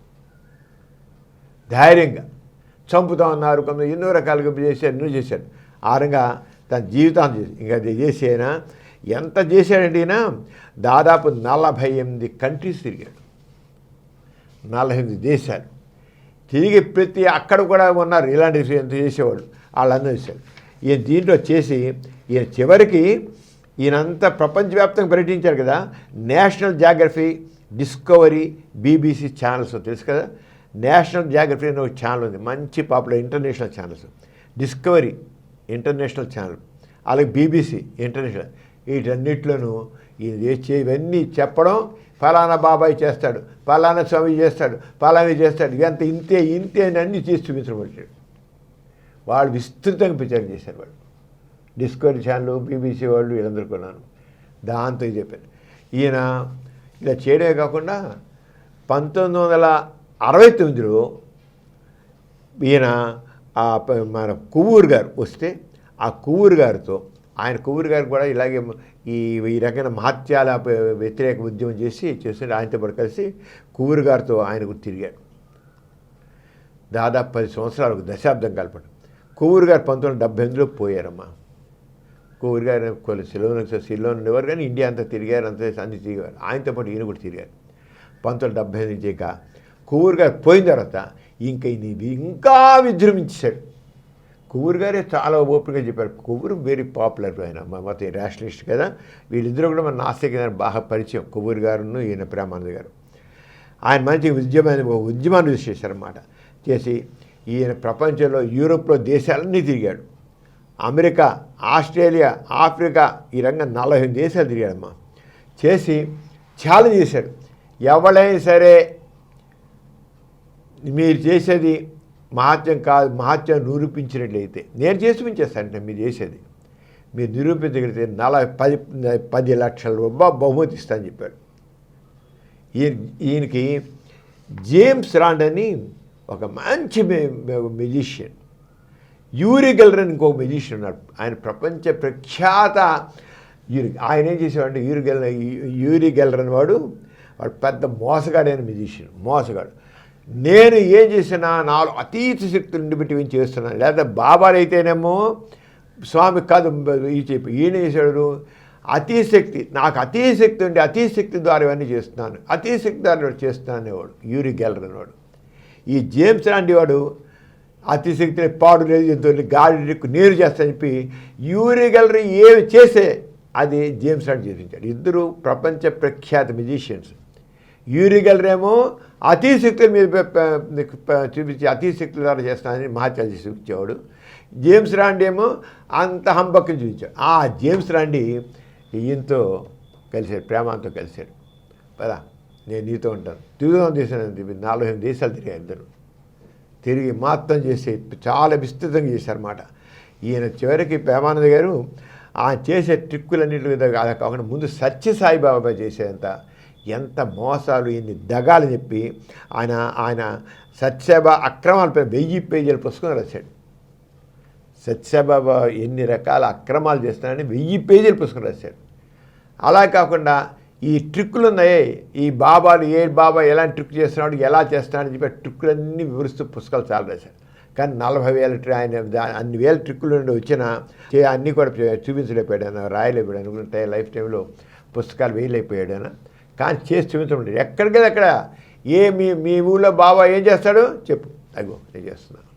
ధైర్యంగా చంపుతా ఉన్నారు, కొంత ఎన్నో రకాలుగా చేశాడు. ఆ రంగా తన జీవితాన్ని చేసి ఇంకా అది చేసి అయినా ఎంత చేశాడంటే ఈయన దాదాపు 48 కంట్రీస్ తిరిగాడు. 48 దేశాలు తిరిగి ప్రతి అక్కడ కూడా ఉన్నారు ఇలాంటి ఎంత చేసేవాళ్ళు, వాళ్ళందరూ చేశారు. ఈయన దీంట్లో చేసి ఈయన చివరికి ఈయనంతా ప్రపంచవ్యాప్తంగా పర్యటించారు కదా. National geography, discovery, BBC channels తెలుసు కదా. నేషనల్ జాగ్రఫీ అనే ఒక ఛానల్ ఉంది, మంచి popular international channels. Discovery international channel, అలాగే బీబీసీ ఇంటర్నేషనల్. వీటన్నిటిలోనూ ఇవన్నీ చెప్పడం, ఫలానా బాబాయ్ చేస్తాడు, ఫలానా స్వామి చేస్తాడు, ఫలానా చేస్తాడు, ఇదంతా ఇంతే అని అన్నీ చేసి చూపించబడ్డాడు. వాళ్ళు విస్తృతంగా ప్రచారం చేశారు. వాళ్ళు డిస్కవరీ ఛానల్, బీబీసీ వాళ్ళు వీళ్ళందరూ కొన్నాను. దాంతో చెప్పాను. ఈయన ఇలా చేయడమే కాకుండా 1969లో ఈయన మన కొవ్వూరు గారు వస్తే ఆ కొవ్వూరు గారితో కొవ్వూరు గారు కూడా ఇలాగే ఈ రకమైన మహత్యాల వ్యతిరేక ఉద్యమం చేసి ఆయనతో పాటు కలిసి కొవ్వూరు గారితో ఆయనకు తిరిగాడు. దాదాపు 10 సంవత్సరాలకు దశాబ్దం కలపడం. కొవ్వూరు గారు 1978లో పోయారమ్మా. కోవిడ్ గారు సిలోన్ ఉండేవారు, కానీ ఇండియా అంతా తిరిగారు, అన్ని తిరిగారు. ఆయనతో పాటు ఈయన కూడా తిరిగారు. 1970 నుంచి ఇక కోవిడ్ గారు పోయిన తర్వాత ఇంకా ఇది ఇంకా విజృంభించాడు. కొవ్వూరు గారే చాలా ఓపికగా చెప్పారు. కొవ్వూరు వెరీ పాపులర్, ఆయన మొత్తం రేషనలిస్ట్ కదా. వీళ్ళిద్దరూ కూడా మన నాస్తిక బాగా పరిచయం, కొవ్వూరు గారును ఈయన ప్రేమానంద గారు. ఆయన మంచి ఉద్యమాన్ని యూజ్ చేశారన్నమాట. చేసి ఈయన ప్రపంచంలో యూరోప్లో దేశాలన్నీ తిరిగాడు. అమెరికా, ఆస్ట్రేలియా, ఆఫ్రికా, ఈ రంగం 40 దేశాలు తిరిగాడమ్మా. చేసి ఛాలెంజ్ చేశాడు, ఎవరైనా సరే మీరు చేసేది మహత్యం కాదు, మహత్యం నిరూపించినట్లయితే నేను చేసి చూపించేస్తాను. మీరు చేసేది మీరు నిరూపించగలిగితే 10 లక్షల రూపాయలు బహుమతి ఇస్తానని చెప్పాడు. ఈయనకి జేమ్స్ రాండ్ అని ఒక మంచి మెజిషియన్, యూరి గెల్లర్ అని ఇంకొక మెజిషియన్ ఉన్నాడు. ఆయన ప్రపంచ ప్రఖ్యాత ఆయన ఏం చేసేవాడు, యూరి గెల్లర్ అని వాడు పెద్ద మోసగాడైన మెజిషియన్, మోసగాడు. నేను ఏం చేసినా నాలో అతీత శక్తులు ఉండిపెట్టి ఏం చేస్తున్నాను. లేదా బాబాలు అయితేనేమో స్వామి కాదు ఈ చెప్పి ఈయన చేశాడు, అతీశక్తి, నాకు అతీశక్తి ఉండి అతీశక్తి ద్వారా ఇవన్నీ చేస్తున్నాను, అతీశక్తి ద్వారా చేస్తున్నాను అనేవాడు యూరి గెల్లర్ అనేవాడు. ఈ జేమ్స్ లాంటి వాడు అతిశక్తిని పాడు లేదు, జంతువులు గాలి నీరు చేస్తానని చెప్పి యూరి గెల్లర్ ఏమి చేసే అది జేమ్స్ లాంటి చేసించాడు. ఇద్దరు ప్రపంచ ప్రఖ్యాత మ్యూజిషియన్స్. యూరి గెల్లర్ ఏమో అతీశక్తుల మీద చూపించి అతీశక్తుల ద్వారా చేస్తానని మహత్యాలు చేసి చూపించేవాడు. జేమ్స్ రాండి ఏమో అంత హంబక్కని చూపించాడు. ఆ జేమ్స్ రాండి ఈయనతో కలిశాడు, ప్రేమాంతో కలిశాడు. పదా నేను నీతో ఉంటాను, తిరుగుదాం చేశాను. 45 దేశాలు తిరిగారు ఇద్దరు. తిరిగి మొత్తం చేసి చాలా విస్తృతంగా చేశారన్నమాట. ఈయన చివరికి ప్రేమానంద గారు ఆయన చేసే ట్రిక్కులన్నింటి మీద కాకుండా ముందు సత్యసాయిబాబా చేసేంత ఎంత మోసాలు, ఎన్ని దగాలు చెప్పి ఆయన సత్యసాయిబాబా అక్రమాలపై 1000 పేజీల పుస్తకం రాశాడు. సత్యసాయిబాబా ఎన్ని రకాల అక్రమాలు చేస్తున్నాడని 1000 పేజీల పుస్తకం రాశాడు. అలా కాకుండా ఈ ట్రిక్కులు ఉన్నాయి, ఈ బాబాలు ఏ బాబా ఎలాంటి ట్రిక్ చేస్తున్నాడు, ఎలా చేస్తున్నాడని చెప్పి ట్రిక్కులన్నీ వివరిస్తూ పుస్తకాలు చాలా రాశాడు. కానీ 40,000 ఆయన అన్ని వేల ట్రిక్కులు నుండి వచ్చిన అన్నీ కూడా చూపించలేకపోయాడు, ఆయన రాయలేకపోయాడు. అనుకుంటే లైఫ్ టైంలో పుస్తకాలు వేయలేకపోయాడు ఆయన. కానీ చేసి చూపించడం ఎక్కడికి అక్కడ మీ ఊళ్ళో బాబా ఏం చేస్తాడు చెప్పు, అగో నేను చేస్తున్నాను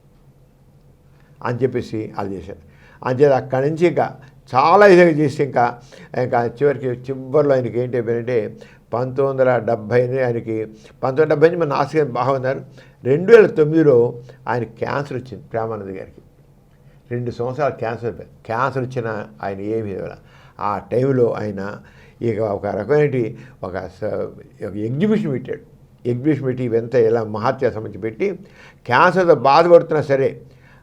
అని చెప్పేసి వాళ్ళు చేశారు. అంచేది అక్కడి నుంచి ఇంకా చాలా ఇదిగా చేసి ఇంకా చివరిలో ఆయనకి ఏంటి అయిపోయిందంటే 1970 ఆయనకి 1970 నుంచి మన నాస్తిక బాగా ఉన్నారు. 2009లో ఆయన క్యాన్సర్ వచ్చింది ప్రేమానంద గారికి. 2 సంవత్సరాలు క్యాన్సర్ వచ్చిన ఆయన ఏమి ఆ టైంలో ఆయన ఇక ఒక రకమైన ఒక ఎగ్జిబిషన్ పెట్టాడు. ఎగ్జిబిషన్ పెట్టి ఇవంతా ఎలా మహత్య సంబంధించి పెట్టి క్యాన్సర్తో బాధపడుతున్నా సరే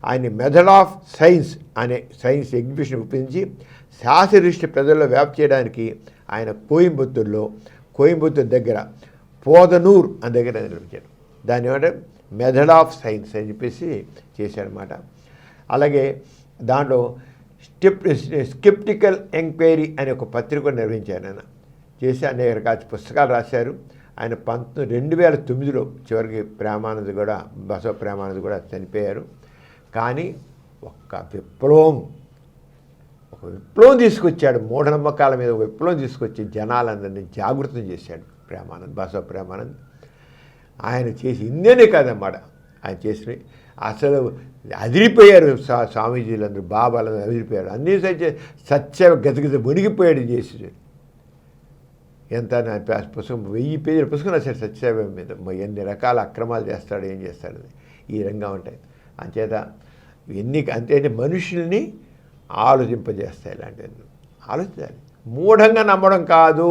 ఆయన మెథడ్ ఆఫ్ సైన్స్ అనే సైన్స్ ఎగ్జిబిషన్ ఉపయోగించి శాస్త్రదృష్టి ప్రజల్లో వ్యాప్తి చేయడానికి ఆయన కోయంబత్తూరు దగ్గర పోదనూర్ అని దగ్గర నిర్మించాడు. దాన్ని ఏమంటే మెథడ్ ఆఫ్ సైన్స్ అని చెప్పేసి చేశాడనమాట. అలాగే దాంట్లో స్కెప్టికల్ ఎంక్వైరీ అనే ఒక పత్రిక నిర్వహించారు. ఆయన చేసి అనేక రకాల పుస్తకాలు రాశారు. ఆయన 2009లో చివరికి బసవ ప్రేమానంద కూడా చనిపోయారు. కానీ ఒక విప్లవం తీసుకొచ్చాడు. మూఢనమ్మకాల మీద ఒక విప్లవం తీసుకొచ్చి జనాలందరినీ జాగృతం చేశాడు బసవ ప్రేమానంద్. ఆయన చేసి ఇందేనే కాదన్నమాట, ఆయన చేసినవి అసలు అదిరిపోయారు. స్వామీజీలందరూ బాబాలందరూ అదిరిపోయారు. అన్నీ సత్య గతగత మునిగిపోయాడు చేసి. ఎంత పుస్తకం 1000 పేజీల పుస్తకం రాశాడు సత్యసాయి మీద. ఎన్ని రకాల అక్రమాలు చేస్తాడు, ఏం చేస్తాడు ఈ రంగం ఉంటాయి. అంచేత అంతే మనుషుల్ని ఆలోచింపజేస్తాయి. ఇలాంటివన్నీ ఆలోచించాలి. మూఢంగా నమ్మడం కాదు.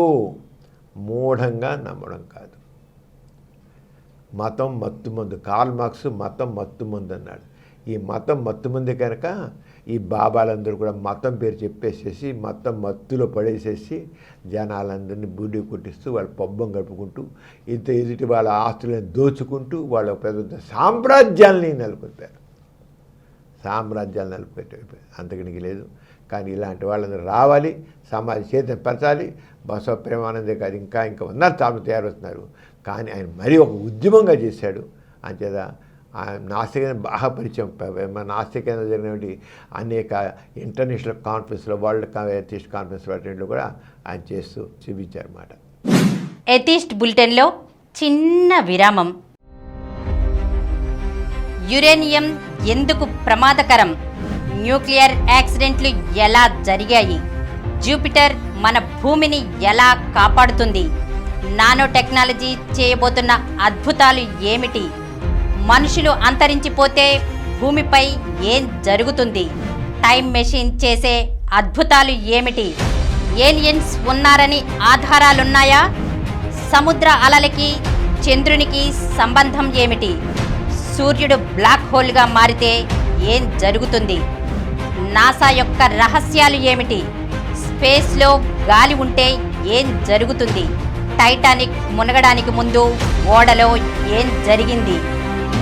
మతం మత్తుమందు. కార్ల్ మార్క్స్ మతం మత్తుమందు అన్నాడు. ఈ మతం మత్తుమంది కనుక ఈ బాబాలందరూ కూడా మతం పేరు చెప్పేసేసి మొత్తం మత్తులో పడేసేసి జనాలందరినీ బూడి కొట్టిస్తూ వాళ్ళ పబ్బం గడుపుకుంటూ ఎదుటి వాళ్ళ ఆస్తులను దోచుకుంటూ వాళ్ళ పెద్ద సామ్రాజ్యాల్ని నెలకొల్పారు. అంతకనికి లేదు. కానీ ఇలాంటి వాళ్ళందరూ రావాలి, సమాజ చైతన్యపరచాలి. బసవ ప్రేమానందే కాదు ఇంకా ఉన్నారు, తాము తయారవుతున్నారు. కానీ ఆయన మరీ ఒక ఉద్యమంగా చేశాడు. అంచేత నాస్తికత బాగా పరిచయం. మన నాస్తికత జరిగినటువంటి అనేక ఇంటర్నేషనల్ కాన్ఫరెన్స్లో, వరల్డ్ ఎథిస్ట్ కాన్ఫరెన్స్ వాటిలో కూడా ఆయన చేస్తూ చూపించారన్నమాట. ఎథిస్ట్ బులెటిన్లో చిన్న విరామం. యురేనియం ఎందుకు ప్రమాదకరం? న్యూక్లియర్ యాక్సిడెంట్లు ఎలా జరిగాయి? జూపిటర్ మన భూమిని ఎలా కాపాడుతుంది? నానో టెక్నాలజీ చేయబోతున్న అద్భుతాలు ఏమిటి? మనుషులు అంతరించిపోతే భూమిపై ఏం జరుగుతుంది? టైం మెషిన్ చేసే అద్భుతాలు ఏమిటి? ఏలియన్స్ ఉన్నారని ఆధారాలున్నాయా? సముద్ర అలలకి చంద్రునికి సంబంధం ఏమిటి? సూర్యుడు బ్లాక్ హోల్గా మారితే ఏం జరుగుతుంది? నాసా యొక్క రహస్యాలు ఏమిటి? స్పేస్లో గాలి ఉంటే ఏం జరుగుతుంది? టైటానిక్ మునగడానికి ముందు ఓడలో ఏం జరిగింది?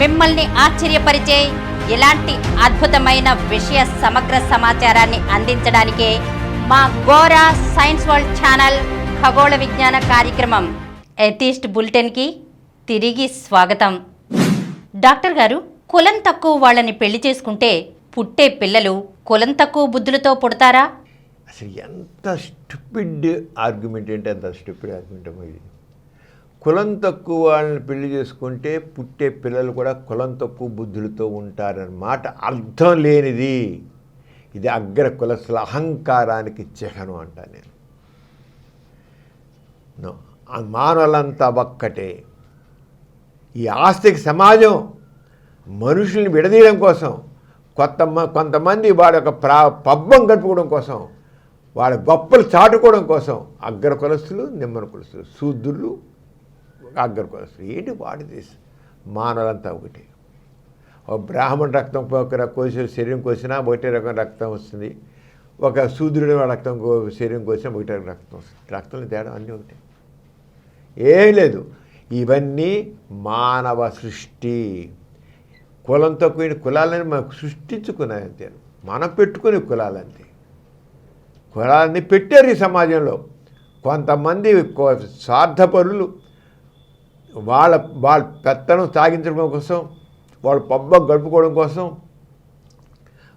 మిమ్మల్ని ఆశ్చర్యపరిచే ఇలాంటి అద్భుతమైన విషయ సమగ్ర సమాచారాన్ని అందించడానికే మా గోరా సైన్స్ వరల్డ్ ఛానల్ ఖగోళ విజ్ఞాన కార్యక్రమం ఎథిస్ట్ బులెటిన్కి తిరిగి స్వాగతం. డాక్టర్ గారు, కులం తక్కువ వాళ్ళని పెళ్లి చేసుకుంటే పుట్టే పిల్లలు కులం తక్కువ బుద్ధులతో పుడతారా? అసలు ఎంత స్టూపిడ్ ఆర్గ్యుమెంట్ అంటే అంత స్టూపిడ్ ఆర్గ్యుమెంట్ ఇది. కులం తక్కువ వాళ్ళని పెళ్లి చేసుకుంటే పుట్టే పిల్లలు కూడా కులం తక్కువ బుద్ధులతో ఉంటారన్నమాట అర్థం లేనిది. ఇది అగ్ర కులస్తుల అహంకారానికి చిహ్నం అంటాను నేను. మానవులంతా ఒక్కటే. ఈ ఆస్తిక సమాజం మనుషుల్ని విడదీయడం కోసం, కొంతమంది వాడి యొక్క పబ్బం గడుపుకోవడం కోసం, వాళ్ళ గొప్పలు చాటుకోవడం కోసం అగ్ర కులస్తులు, నిమ్మన కులస్తులు, శూద్రులు, అగ్ర కులస్తులు. ఏంటి వాడి దేశం? మానవులంతా ఒకటి. ఒక బ్రాహ్మణ రక్తం కోసి శరీరం కోసినా ఒకటే రకం రక్తం వస్తుంది. ఒక శూద్రుడి రక్తం శరీరం కోసినా ఒకటే రక్తం వస్తుంది. రక్తంలో తేడా అన్నీ ఒకటే, ఏం లేదు. ఇవన్నీ మానవ సృష్టి. కులం తక్కువ కులాలని మనకు సృష్టించుకున్నాయంతే, మనం పెట్టుకునే కులాలంతే. కులాలని పెట్టారు ఈ సమాజంలో. కొంతమంది స్వార్థపరులు వాళ్ళ పెత్తనం సాగించడం కోసం, వాళ్ళు పబ్బం గడుపుకోవడం కోసం,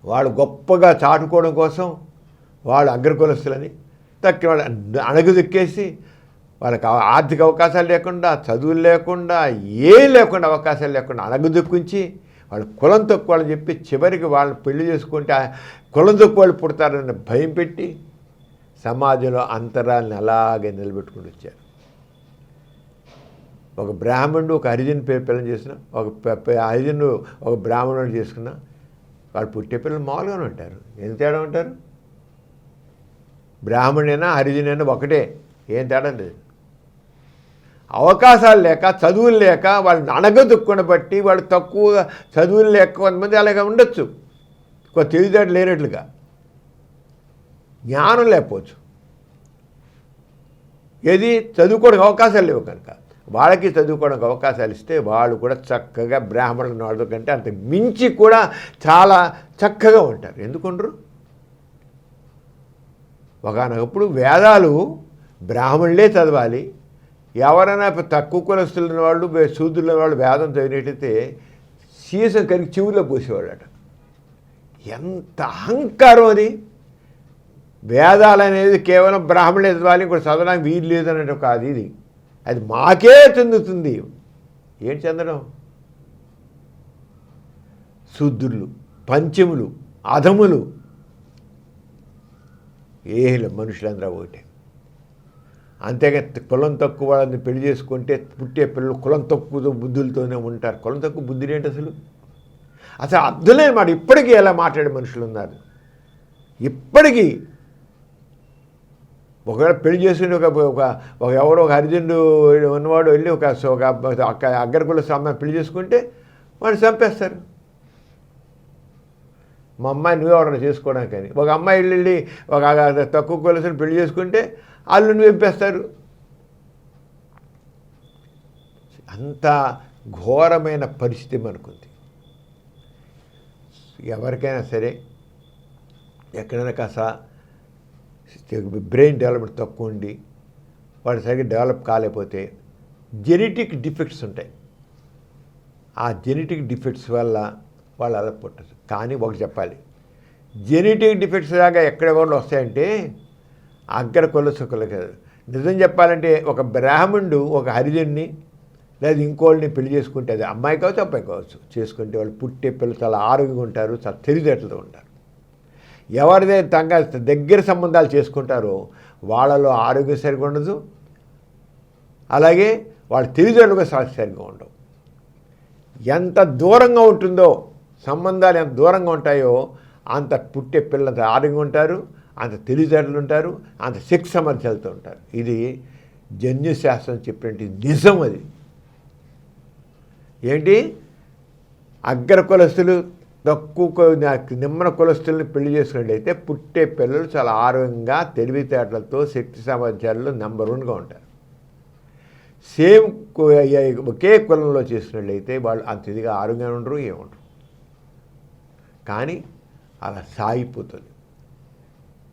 వాళ్ళు గొప్పగా చాటుకోవడం కోసం వాళ్ళు అగ్రకులస్తులని తక్కి వాళ్ళు అణగదొక్కేసి వాళ్ళకి ఆర్థిక అవకాశాలు లేకుండా, చదువులు లేకుండా, ఏం లేకుండా, అవకాశాలు లేకుండా అణగదొక్కించి వాళ్ళు కులం తక్కువ వాళ్ళని చెప్పి చివరికి వాళ్ళని పెళ్లి చేసుకుంటే కులం తక్కువ వాళ్ళు పుడతారని భయం పెట్టి సమాజంలో అంతరాలను అలాగే నిలబెట్టుకుని వచ్చారు. ఒక బ్రాహ్మణుడు ఒక హరిజన్ పిల్లని చేసిన, ఒక హరిజను ఒక బ్రాహ్మణుడు చేసుకున్నా వాళ్ళు పుట్టే పిల్లలు మామూలుగానే ఉంటారు. ఏం తేడా ఉంటారు? బ్రాహ్మణైనా హరిజనైనా ఒకటే, ఏం తేడా లేదు. అవకాశాలు లేక, చదువులు లేక వాళ్ళని అణగదొక్కుని బట్టి వాళ్ళు తక్కువగా చదువులు లేక కొంతమంది అలాగే ఉండొచ్చు, తెలివితేటలు లేనట్లుగా, జ్ఞానం లేకపోవచ్చు. ఏది చదువుకోవడానికి అవకాశాలు లేవు కనుక వాళ్ళకి చదువుకోవడానికి అవకాశాలు ఇస్తే వాళ్ళు కూడా చక్కగా బ్రాహ్మణుల వాళ్ళ కంటే అంత మించి కూడా చాలా చక్కగా ఉంటారు. ఎందుకుంటారు? ఒకనప్పుడు వేదాలు బ్రాహ్మణులే చదవాలి. ఎవరైనా తక్కువ కులస్తున్న వాళ్ళు, శూద్రుల వాళ్ళు వేదం చదివినట్టయితే సీసం కరిగి చెవులో పోసేవాళ్ళట. ఎంత అహంకారం అది! వేదాలు అనేది కేవలం బ్రాహ్మణులే చదవాలి, ఇంకోటి చదవడానికి వీలు లేదన్నట్టు కాదు. ఇది అది మాకే చెందుతుంది. ఏం చెందడం? శూద్రులు, పంచములు, అధములు, మనుషులందరూ ఒకటే. అంతేగా కులం తక్కువ వాళ్ళని పెళ్లి చేసుకుంటే పుట్టే పిల్లలు కులం తక్కువ బుద్ధులతోనే ఉంటారు. కులం తక్కువ బుద్ధులు ఏంటి అసలు? అసలు అర్థలేని మాట. ఇప్పటికీ ఎలా మాట్లాడే మనుషులు ఉన్నారు. ఇప్పటికీ ఒకవేళ పెళ్లి చేసుకుని ఒక ఎవరో ఒక హరిజనుడు ఉన్నవాడు వెళ్ళి ఒక అగ్రకుల అమ్మాయి పెళ్లి చేసుకుంటే వాడు చంపేస్తారు. మా అమ్మాయి నువ్వెవరన్నా చేసుకోవడానికని. ఒక అమ్మాయి వెళ్ళి ఒక తక్కువ కులసుని పెళ్లి చేసుకుంటే వాళ్ళు నువ్వు చంపేస్తారు. అంత ఘోరమైన పరిస్థితి మనకుంది. ఎవరికైనా సరే ఎక్కడైనా కాస్త బ్రెయిన్ డెవలప్మెంట్ తక్కువ ఉండి వాడు సరిగ్గా డెవలప్ కాలేకపోతే జెనెటిక్ డిఫెక్ట్స్ ఉంటాయి. ఆ జెనెటిక్ డిఫెక్ట్స్ వల్ల వాళ్ళు అలా పుట్టచ్చు. కానీ ఒకటి చెప్పాలి, జెనెటిక్ డిఫెక్ట్స్ లాగా ఎక్కడెక్కడ వస్తాయంటే అగ్ర కులసుకులు కాదు. నిజం చెప్పాలంటే ఒక బ్రాహ్మణుడు ఒక హరిజన్ని లేదా ఇంకోళ్ళని పెళ్లి చేసుకుంటే, అది అమ్మాయి కావచ్చు అబ్బాయి కావచ్చు, చేసుకుంటే వాళ్ళు పుట్టే పిల్లలు చాలా ఆరోగ్యంగా ఉంటారు, చాలా తెలివితేటలతో ఉంటారు. ఎవరిదే తంగా దగ్గర సంబంధాలు చేసుకుంటారో వాళ్ళలో ఆరోగ్యం సరిగా ఉండదు, అలాగే వాళ్ళ తెలివితేటలు కూడా సరిగ్గా ఉండవు. ఎంత దూరంగా ఉంటుందో సంబంధాలు, ఎంత దూరంగా ఉంటాయో అంత పుట్టే పిల్లలు ఆరోగ్యంగా ఉంటారు, అంత తెలివితేటలు ఉంటారు, అంత శక్తి సామర్థ్యాలతో ఉంటారు. ఇది జన్యుశాస్త్రం చెప్పినట్టు నిజం. అది ఏంటి, అగ్ర కులస్తులు తక్కువ నిమ్మన కులస్తుల్ని పెళ్లి చేసుకున్నట్లయితే పుట్టే పిల్లలు చాలా ఆరోగ్యంగా తెలివితేటలతో శక్తి సామర్థ్యాల్లో నెంబర్ 1గా ఉంటారు. సేమ్ ఒకే కులంలో చేసుకున్నట్లయితే వాళ్ళు అంత ఇదిగా ఆరోగ్యంగా ఉండరు, ఏముండరు. కానీ అలా సాగిపోతుంది.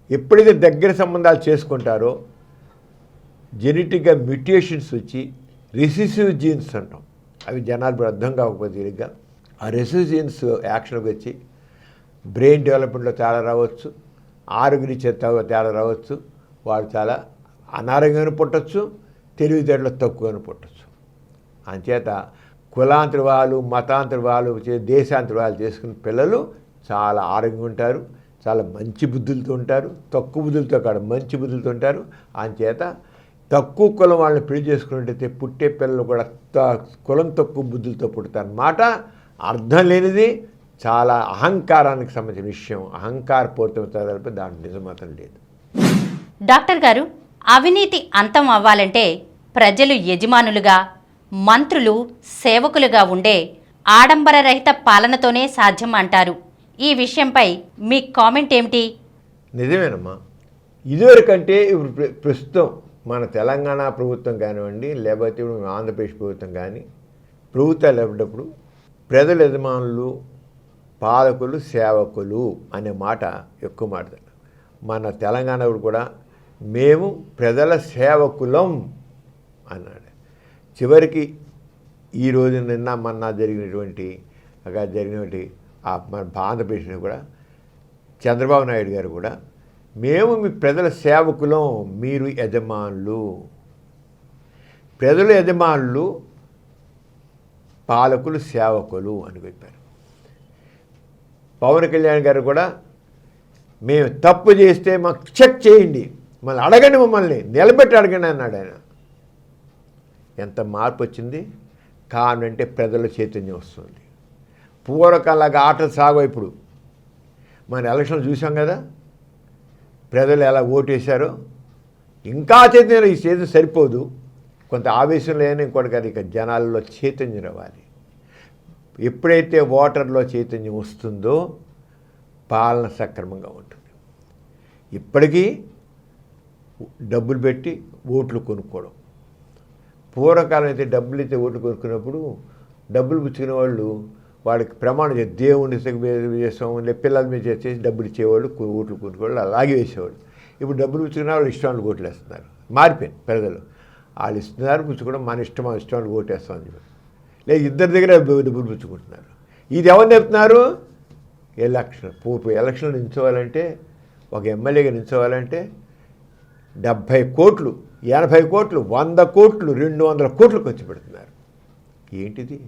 ఎప్పుడైతే దగ్గర సంబంధాలు చేసుకుంటారో జెనెటిక్గా మ్యూటేషన్స్ వచ్చి రెసిసివ్ జీన్స్ అంటాం, అవి జనాలు అర్థం కాకపోతే తిరిగ్గా ఆ రెసిసివ్ జీన్స్ యాక్షన్కి వచ్చి బ్రెయిన్ డెవలప్మెంట్లో తేడా రావచ్చు, ఆరోగ్య తేడా రావచ్చు, వాళ్ళు చాలా అనారోగ్యంగా పుట్టచ్చు, తెలివితేటలు తక్కువగా పుట్టచ్చు. అంచేత కులాంతర వాళ్ళు, మతాంతర వాళ్ళు, దేశాంతర వాళ్ళు చేసుకున్న పిల్లలు చాలా ఆరోగ్యంగా ఉంటారు, చాలా మంచి బుద్ధులతో ఉంటారు, తక్కువ బుద్ధులతో కాదు మంచి బుద్ధులతో ఉంటారు. అంచేత తక్కువ కులం వాళ్ళని పెళ్లి చేసుకున్నట్టయితే పుట్టే పిల్లలు కూడా కులం తక్కువ బుద్ధులతో పుడతారన్నమాట. అర్థం లేనిది, చాలా అహంకారానికి సంబంధించిన విషయం. అహంకారపూరితం తప్ప దాంట్లో నిజమాత్రం లేదు. డాక్టర్ గారు, అవినీతి అంతం అవ్వాలంటే ప్రజలు యజమానులుగా, మంత్రులు సేవకులుగా ఉండే ఆడంబర రహిత పాలనతోనే సాధ్యం అంటారు. ఈ విషయంపై మీ కామెంట్ ఏమిటి? నిజమేనమ్మా. ఇదివరకంటే ఇప్పుడు ప్రస్తుతం మన తెలంగాణ ప్రభుత్వం కానివ్వండి, లేకపోతే ఇప్పుడు ఆంధ్రప్రదేశ్ ప్రభుత్వం కానీ, ప్రభుత్వాలు లేకపోయినప్పుడు ప్రజల యజమానులు, పాలకులు, సేవకులు అనే మాట ఎక్కువ మాట్లాడారు. మన తెలంగాణ కూడా మేము ప్రజల సేవకులం అన్నాడు. చివరికి ఈరోజు నిన్న మొన్న జరిగినటువంటి మన ఆంధ్రప్రదేశ్లో కూడా చంద్రబాబు నాయుడు గారు కూడా మేము మీ ప్రజల సేవకులం, మీరు యజమానులు. ప్రజలు యజమానులు, పాలకులు సేవకులు అని చెప్పారు. పవన్ కళ్యాణ్ గారు కూడా మేము తప్పు చేస్తే మాకు చెక్ చేయండి, మళ్ళీ అడగండి, మమ్మల్ని నిలబెట్టి అడగండి అన్నాడు ఆయన. ఎంత మార్పు వచ్చింది? కారణం అంటే ప్రజల చైతన్యం వస్తుంది. పూర్వకాలాగా ఆటలు సాగో. ఇప్పుడు మన ఎలక్షన్లు చూసాం కదా, ప్రజలు ఎలా ఓటేశారో. ఇంకా చైతన్యం ఈ చైతన్యం సరిపోదు, కొంత ఆవేశంలో అయినా ఇంకోటి కాదు, ఇక జనాల్లో చైతన్యం రావాలి. ఎప్పుడైతే ఓటర్లో చైతన్యం వస్తుందో పాలన సక్రమంగా ఉంటుంది. ఇప్పటికీ డబ్బులు పెట్టి ఓట్లు కొనుక్కోవడం. పూర్వకాలం అయితే డబ్బులు అయితే ఓట్లు కొనుక్కున్నప్పుడు డబ్బులు పుచ్చుకునే వాళ్ళు వాడికి ప్రమాణం చేసి దేవుడిని చేస్తాం, పిల్లల మీద చేసి డబ్బులు ఇచ్చేవాళ్ళు, ఓట్లు కొనుక్కోవాళ్ళు, అలాగే వేసేవాళ్ళు. ఇప్పుడు డబ్బులు పుచ్చుకున్న వాళ్ళు ఇష్టాలు ఓట్లు వేస్తున్నారు. మారిపోయింది ప్రజలు. వాళ్ళు ఇస్తున్నారు పుచ్చుకోవడం, మన ఇష్టాలు ఓటేస్తామని చెప్పి. లేదు, ఇద్దరి దగ్గర డబ్బులు పుచ్చుకుంటున్నారు. ఇది ఎవరు చెప్తున్నారు? ఎలక్షన్లు నిల్చోవాలంటే, ఒక ఎమ్మెల్యేగా నిల్చోవాలంటే 70 కోట్లు, 80 కోట్లు, 100 కోట్లు, 200 కోట్లు ఖర్చు పెడుతున్నారు. ఏంటిది?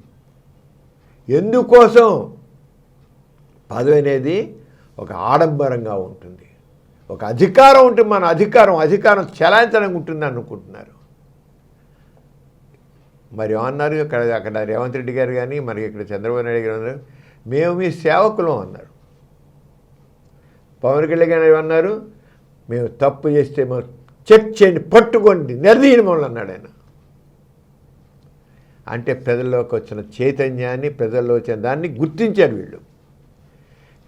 ఎందుకోసం? పదవి అనేది ఒక ఆడంబరంగా ఉంటుంది, ఒక అధికారం ఉంటుంది. మన అధికారం చలాయించడానికి ఉంటుంది అనుకుంటున్నారు. మరి ఏమన్నారు అక్కడ రేవంత్ రెడ్డి గారు కానీ, మరి ఇక్కడ చంద్రబాబు నాయుడు గారు అన్నారు, మేము మీ సేవకులం అన్నారు. పవన్ కళ్యాణ్ గారు ఏమన్నారు? మేము తప్పు చేస్తే మేము చెక్ చేయండి, పట్టుకోండి, నిర్దీయడం వల్ల అన్నాడు ఆయన. అంటే ప్రజల్లోకి వచ్చిన చైతన్యాన్ని, ప్రజల్లో వచ్చిన దాన్ని గుర్తించారు వీళ్ళు.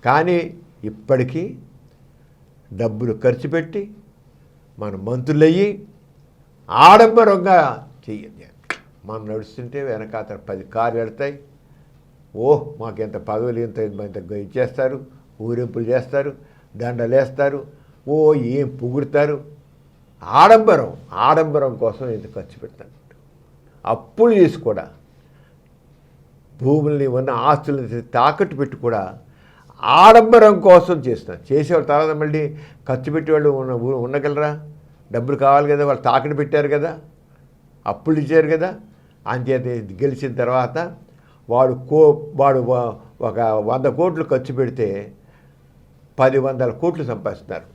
కానీ ఇప్పటికీ డబ్బులు ఖర్చు పెట్టి మన మంత్రులయ్యి ఆడంబరంగా చెయ్యండి. మనం నడుస్తుంటే వెనకాతల 10 కార్లు వెళ్తాయి. మాకు ఎంత పదవులు, ఇంత ఇచ్చేస్తారు, ఊరింపులు చేస్తారు, దండలేస్తారు, ఏం పొగుడతారు. ఆడంబరం కోసం ఇంత ఖర్చు పెడతాను. అప్పులు చేసి కూడా భూముల్ని ఉన్న ఆస్తులని తాకట్టు పెట్టి కూడా ఆడంబరం కోసం చేస్తున్నారు. చేసేవాళ్ళు తర్వాత మళ్ళీ ఖర్చు పెట్టేవాళ్ళు ఉండగలరా? డబ్బులు కావాలి కదా, వాళ్ళు తాకట్టు పెట్టారు కదా, అప్పులు ఇచ్చారు కదా. అంచేత గెలిచిన తర్వాత వాడు ఒక 100 కోట్లు ఖర్చు పెడితే 10,000 కోట్లు సంపాదిస్తున్నారు.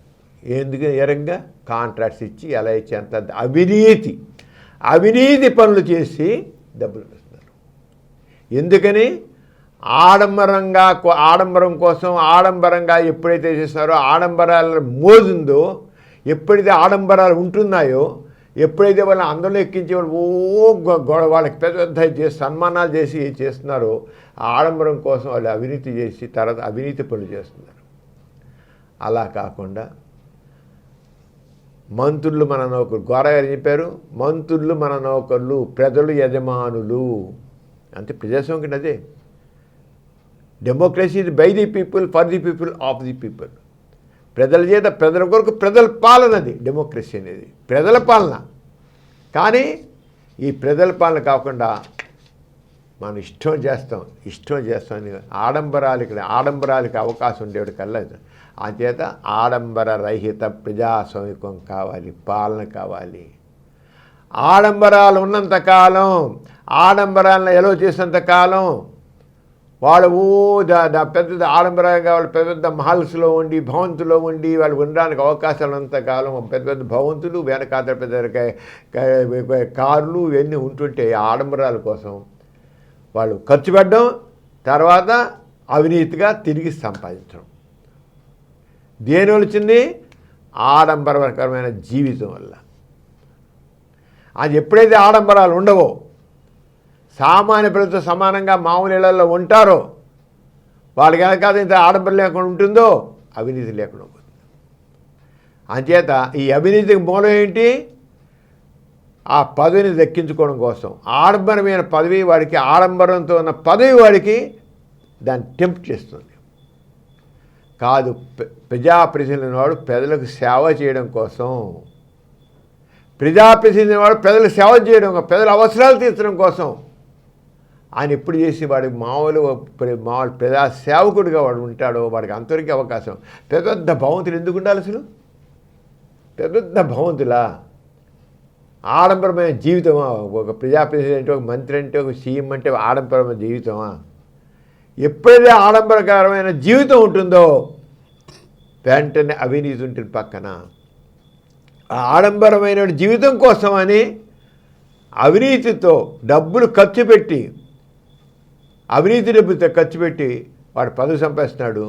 ఎందుకు ఎరంగా కాంట్రాక్ట్స్ ఇచ్చి ఎలా ఇచ్చి అంత అవినీతి పనులు చేసి డబ్బులు ఇస్తున్నారు. ఎందుకని? ఆడంబరం కోసం ఆడంబరంగా ఎప్పుడైతే చేస్తున్నారో, ఆడంబరాల మోజుందో, ఎప్పుడైతే ఆడంబరాలు ఉంటున్నాయో, ఎప్పుడైతే వాళ్ళని అందరిలో ఎక్కించి వాళ్ళు వాళ్ళకి పెద్ద సన్మానాలు చేసి చేస్తున్నారో, ఆడంబరం కోసం వాళ్ళు అవినీతి చేసి తర్వాత అవినీతి పనులు చేస్తున్నారు. అలా కాకుండా మంత్రులు మన నౌకరు, గోరగారు చెప్పారు, మంత్రులు మన నౌకర్లు, ప్రజలు యజమానులు. అంటే ప్రజాస్వామ్యం అదే. డెమోక్రసీ ఇది by the people, for the people, of the people. ప్రజల చేత ప్రజల కొరకు ప్రజల పాలనది డెమోక్రసీ అనేది, ప్రజల పాలన. కానీ ఈ ప్రజల పాలన కాకుండా మనం ఇష్టం చేస్తాం అని ఆడంబరాలకి అవకాశం ఉండేవాడు కల్లా. అంచేత ఆడంబర రహిత ప్రజాస్వామికం కావాలి, పాలన కావాలి. ఆడంబరాలు ఉన్నంతకాలం, ఆడంబరాలను ఎలో చేసినంతకాలం వాళ్ళు పెద్ద ఆడంబరంగా వాళ్ళు పెద్ద మహల్స్లో ఉండి, భవంతులో ఉండి వాళ్ళు ఉండడానికి అవకాశాలు ఉన్నంతకాలం పెద్ద భవంతులు, వెనకాల పెద్ద కార్లు ఇవన్నీ ఉంటుంటే ఆడంబరాల కోసం వాళ్ళు ఖర్చు పెట్టడం, తర్వాత అవినీతిగా తిరిగి సంపాదించడం. దేనివల్ల వచ్చింది? ఆడంబరకరమైన జీవితం వల్ల. అది ఎప్పుడైతే ఆడంబరాలు ఉండవో, సామాన్య ప్రజలతో సమానంగా మామూలు ఇళ్లలో ఉంటారో, వాళ్ళకి వెనకాల ఇంత ఆడంబరం లేకుండా ఉంటుందో, అవినీతి లేకుండా పోతుంది. అంచేత ఈ అవినీతికి మూలం ఏంటి? ఆ పదవిని దక్కించుకోవడం కోసం. ఆడంబరమైన పదవి వాడికి, ఆడంబరంతో ఉన్న పదవి వాడికి దాన్ని టెంప్ట్ చేస్తుంది. కాదు, ప్రజాప్రతినిధి వాడు ప్రజలకు సేవ చేయడం కోసం, ప్రజాప్రతినిధి వాడు ప్రజలకు సేవ చేయడం, ప్రజల అవసరాలు తీర్చడం కోసం ఆయన ఎప్పుడు చేసి వాడికి మామూలు ప్రజా సేవకుడిగా వాడు ఉంటాడో వాడికి అంతవరకు అవకాశం. పెద్ద భవంతులు ఎందుకు ఉండాలి అసలు? పెద్ద భవంతులా? ఆడంబరమైన జీవితమా? ఒక ప్రజాప్రతినిధి అంటే, ఒక మంత్రి అంటే, ఒక సీఎం అంటే ఆడంబరమైన జీవితమా? ఎప్పుడైతే ఆడంబరకరమైన జీవితం ఉంటుందో వెంటనే అవినీతి ఉంటుంది పక్కన. ఆ ఆడంబరమైన జీవితం కోసమని అవినీతితో డబ్బులు ఖర్చు పెట్టి, అవినీతి డబ్బులతో ఖర్చు పెట్టి వాడు పదవి సంపాదిస్తున్నాడు.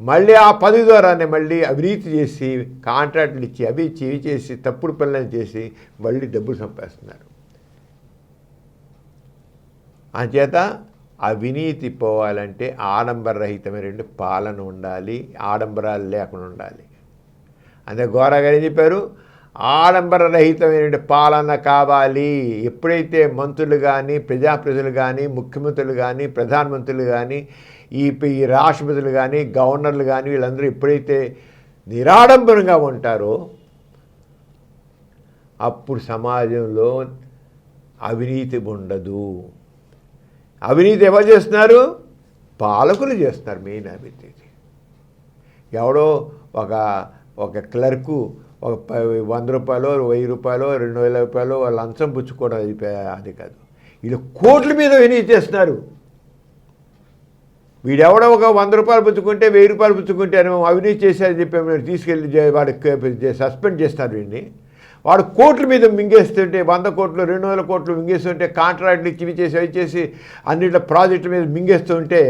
మళ్ళీ ఆ పదవి ద్వారానే మళ్ళీ అవినీతి చేసి, కాంట్రాక్టులు ఇచ్చి, అవి ఇచ్చి, ఇవి చేసి, తప్పుడు పనులను చేసి మళ్ళీ డబ్బులు సంపాదిస్తున్నారు. అంచేత అవినీతి పోవాలంటే ఆడంబరరహితమైన పాలన ఉండాలి, ఆడంబరాలు లేకుండా ఉండాలి. అదే గోరగారు ఏం చెప్పారు? ఆడంబరరహితమైన పాలన కావాలి. ఎప్పుడైతే మంత్రులు కానీ, ప్రజాప్రతినిధులు కానీ, ముఖ్యమంత్రులు కానీ, ప్రధానమంత్రులు కానీ, ఈ రాష్ట్రపతులు కానీ, గవర్నర్లు కానీ వీళ్ళందరూ ఎప్పుడైతే నిరాడంబరంగా ఉంటారో అప్పుడు సమాజంలో అవినీతి ఉండదు. అవినీతి ఎవరు చేస్తున్నారు? పాలకులు చేస్తున్నారు మెయిన్ అవినీతి. ఎవడో ఒక క్లర్కు ఒక 100 రూపాయలు, 1000 రూపాయలు, 2000 రూపాయలు లంచం పుచ్చుకోవడం అది కాదు. వీళ్ళు కోట్ల మీద అవినీతి చేస్తున్నారు. వీడెవడో ఒక 100 రూపాయలు పుచ్చుకుంటే, 1000 రూపాయలు పుచ్చుకుంటే అవినీతి చేశారని చెప్పి తీసుకెళ్ళి వాడికి సస్పెండ్ చేస్తారు. వీడిని వాడు కోట్ల మీద మింగేస్తుంటే, 100 కోట్లు, 200 కోట్లు మింగేస్తుంటే, కాంట్రాక్ట్లు ఇచ్చి అవి చేసి అన్నింటి ప్రాజెక్టుల మీద మింగేస్తుంటే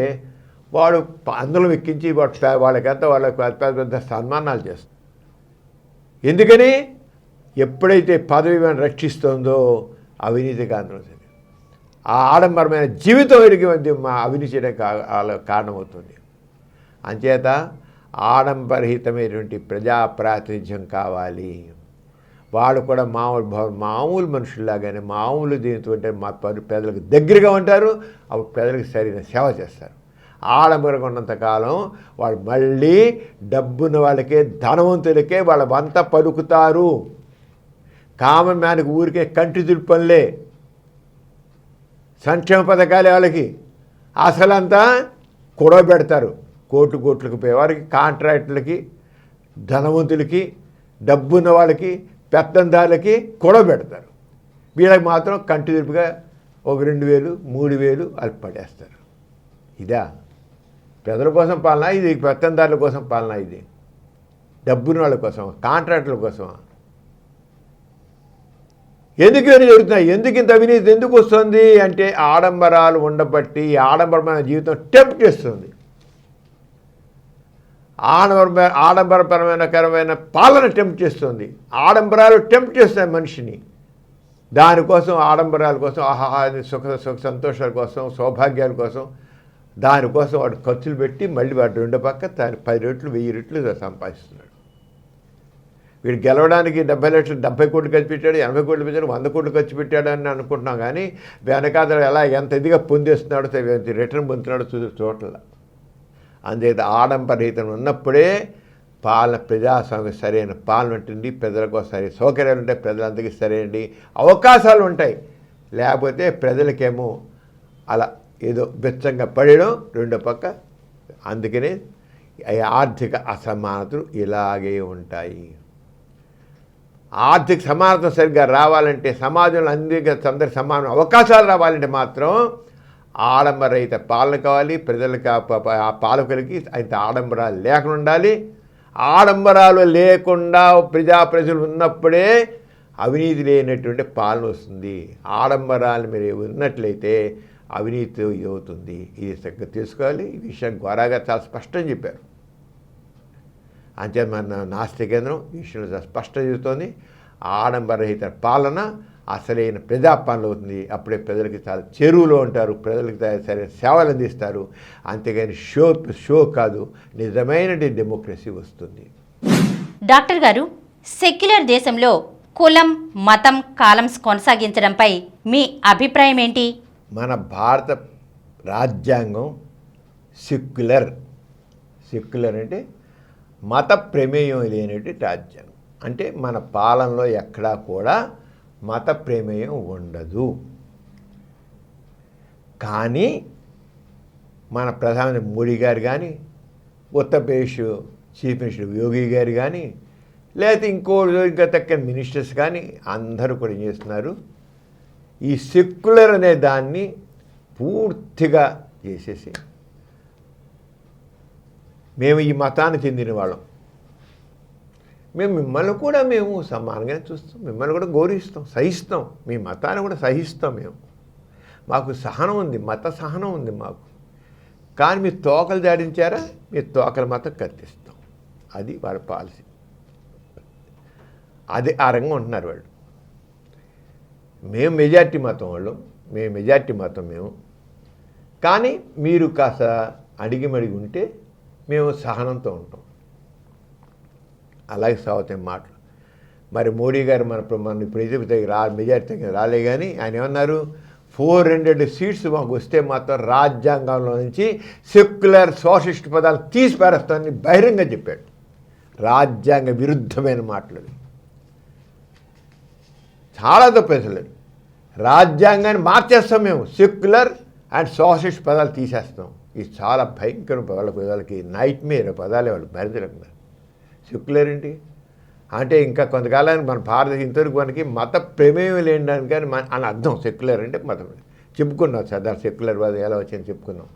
వాడు అందులో ఎక్కించి వాళ్ళకంతా వాళ్ళకి పెద్ద సన్మానాలు చేస్తారు. ఎందుకని? ఎప్పుడైతే పదవి రక్షిస్తుందో అవినీతి కారణమవుతుంది. ఆ ఆడంబరమైన జీవితం ఎరిగి అవినీతి చేయడానికి కారణమవుతుంది. అంచేత ఆడంబరహితమైనటువంటి ప్రజాప్రాతినిధ్యం కావాలి. వాళ్ళు కూడా మామూలు మనుషుల్లాగానే మామూలు దీనితో మా ప్రజలకు దగ్గరగా ఉంటారు. అప్పుడు ప్రజలకు సరైన సేవ చేస్తారు. ఆడంబరంగా ఉన్నంతకాలం వాళ్ళు మళ్ళీ డబ్బున్న వాళ్ళకే, ధనవంతులకే వాళ్ళ వంత పలుకుతారు. కామన్ మ్యాన్కి ఊరికే కంటి తుడుపనులే, సంక్షేమ పథకాలే వాళ్ళకి. అసలంతా కూడబెడతారు. కోట్లకు పోయేవారికి, కాంట్రాక్టులకి, ధనవంతులకి, డబ్బున్న వాళ్ళకి, పెత్తందారులకి కూడబెడతారు. వీళ్ళకి మాత్రం కంటి తిరుపుగా ఒక 2,000, 3,000 వాళ్ళు పడేస్తారు. ఇదా ప్రజల కోసం పాలన? ఇది పెత్తందారుల కోసం పాలన? ఇది డబ్బున్న వాళ్ళ కోసం, కాంట్రాక్టుల కోసం? ఎందుకు ఇవన్నీ జరుగుతున్నాయి? ఎందుకు ఇంత అవినీతి ఎందుకు వస్తుంది అంటే ఆడంబరాలు ఉండబట్టి, ఆడంబరమైన జీవితం టెంప్ట్ చేస్తుంది. ఆడంబరపరమైన పాలన టెంప్ట్ చేస్తుంది. ఆడంబరాలు టెంప్ట్ చేస్తాయి మనిషిని. దానికోసం, ఆడంబరాల కోసం, సుఖ సంతోషాల కోసం, సౌభాగ్యాల కోసం, దానికోసం వాడు ఖర్చులు పెట్టి మళ్ళీ వాడు రెండో పక్క 10 రెట్లు 1000 రెట్లు సంపాదిస్తున్నాడు. వీడు గెలవడానికి 70 లక్షలు 70 కోట్లు ఖర్చు పెట్టాడు, 80 కోట్లు పెట్టాడు, 100 కోట్లు ఖర్చు పెట్టాడు అని అనుకుంటున్నాం. కానీ వెనకాల ఎలా ఎంత ఇదిగా పొందేస్తున్నాడో, రిటర్న్ పొందుతున్నాడో చూడట్ల. అందుచేత ఆడంబరహితం ఉన్నప్పుడే ప్రజాస్వామ్యం సరైన పాలన ఉంటుంది, ప్రజలకు సరైన సౌకర్యాలు ఉంటాయి, ప్రజలందరికీ సరైన అవకాశాలు ఉంటాయి. లేకపోతే ప్రజలకేమో అలా ఏదో బెచ్చంగా పడడం రెండో పక్క. అందుకనే ఆర్థిక అసమానతలు ఇలాగే ఉంటాయి. ఆర్థిక సమానత సరిగ్గా రావాలంటే, సమాజంలో అందరి సమాన అవకాశాలు రావాలంటే మాత్రం ఆడంబరహిత పాలన కావాలి. ప్రజలకి, ఆ పాలకులకి ఇంత ఆడంబరాలు లేకుండా ఉండాలి. ఆడంబరాలు లేకుండా ప్రజలు ఉన్నప్పుడే అవినీతి లేనటువంటి పాలన వస్తుంది. ఆడంబరాలు మీరు ఉన్నట్లయితే అవినీతి ఇది అవుతుంది. ఇది చక్కగా తీసుకోవాలి. ఈ విషయం గోరాగా చాలా స్పష్టం చెప్పారు. అంతే మన నాస్తిక కేంద్రం ఈ విషయంలో చాలా స్పష్టం చెబుతోంది. ఆడంబరహిత పాలన అసలైన ప్రజాపాలన అవుతుంది. అప్పుడే ప్రజలకి చాలా చెరువులో ఉంటారు, ప్రజలకి సరైన సేవలు అందిస్తారు. అంతేగాని షో కాదు, నిజమైన డెమోక్రసీ వస్తుంది. డాక్టర్ గారు, సెక్యులర్ దేశంలో కులం, మతం కాలమ్స్ కొనసాగించడంపై మీ అభిప్రాయం ఏంటి? మన భారత రాజ్యాంగం సెక్యులర్ అంటే మత ప్రమేయం లేనటువంటి రాజ్యాంగం. అంటే మన పాలనలో ఎక్కడా కూడా మత ప్రమేయం ఉండదు. కానీ మన ప్రధానమంత్రి మోడీ గారు కానీ, ఉత్తరప్రదేశ్ చీఫ్ మినిస్టర్ యోగి గారు కానీ, లేకపోతే ఇంకా తక్కువ మినిస్టర్స్ కానీ అందరూ కూడా ఏం చేస్తున్నారు, ఈ సెక్యులర్ అనే దాన్ని పూర్తిగా చేసేసి మేము ఈ మతానికి చెందిన వాళ్ళం, మిమ్మల్ని కూడా సమానంగానే చూస్తాం, మిమ్మల్ని కూడా గౌరవిస్తాం, సహిస్తాం, మీ మతాన్ని కూడా సహిస్తాం. మాకు సహనం ఉంది, మత సహనం ఉంది మాకు. కానీ మీరు తోకలు జాడించారా, మీరు తోకల మతం కత్తిస్తాం. అది వాళ్ళ పాలసీ. అది ఆ రంగం ఉంటున్నారు వాళ్ళు. మేము మెజార్టీ మతం వాళ్ళం, మేము. కానీ మీరు కాస్త అడిగి ఉంటే మేము సహనంతో ఉంటాం. అలాగే సాగుతాయి మాటలు. మరి మోడీ గారు మన ఇప్పుడు మెజార్టీ రాలే. కానీ ఆయన ఏమన్నారు, 400 సీట్స్ మాకు వస్తే మాత్రం రాజ్యాంగంలో నుంచి సెక్యులర్ సోషలిస్ట్ పదాలు తీసి పారేస్తామని బహిరంగ చెప్పాడు. రాజ్యాంగ విరుద్ధమైన మాటలు. చాలా తప్పేసలు. రాజ్యాంగాన్ని మార్చేస్తాం మేము, సెక్యులర్ అండ్ సోషలిస్ట్ పదాలు తీసేస్తాం. ఇది చాలా భయంకర వాళ్ళకి నైట్ మేర్ పదాలే వాళ్ళు భరించలేకున్నారు. సెక్యులర్ ఏంటి అంటే ఇంకా కొంతకాలానికి మన భారతదేశం ఇంతవరకు మనకి మత ప్రమేయం లేని కానీ అని అర్థం. సెక్యులర్ అంటే మతం చెప్పుకున్నాం, సర్దార్ సెక్యులర్ వాదం ఎలా వచ్చిందని చెప్పుకున్నాం.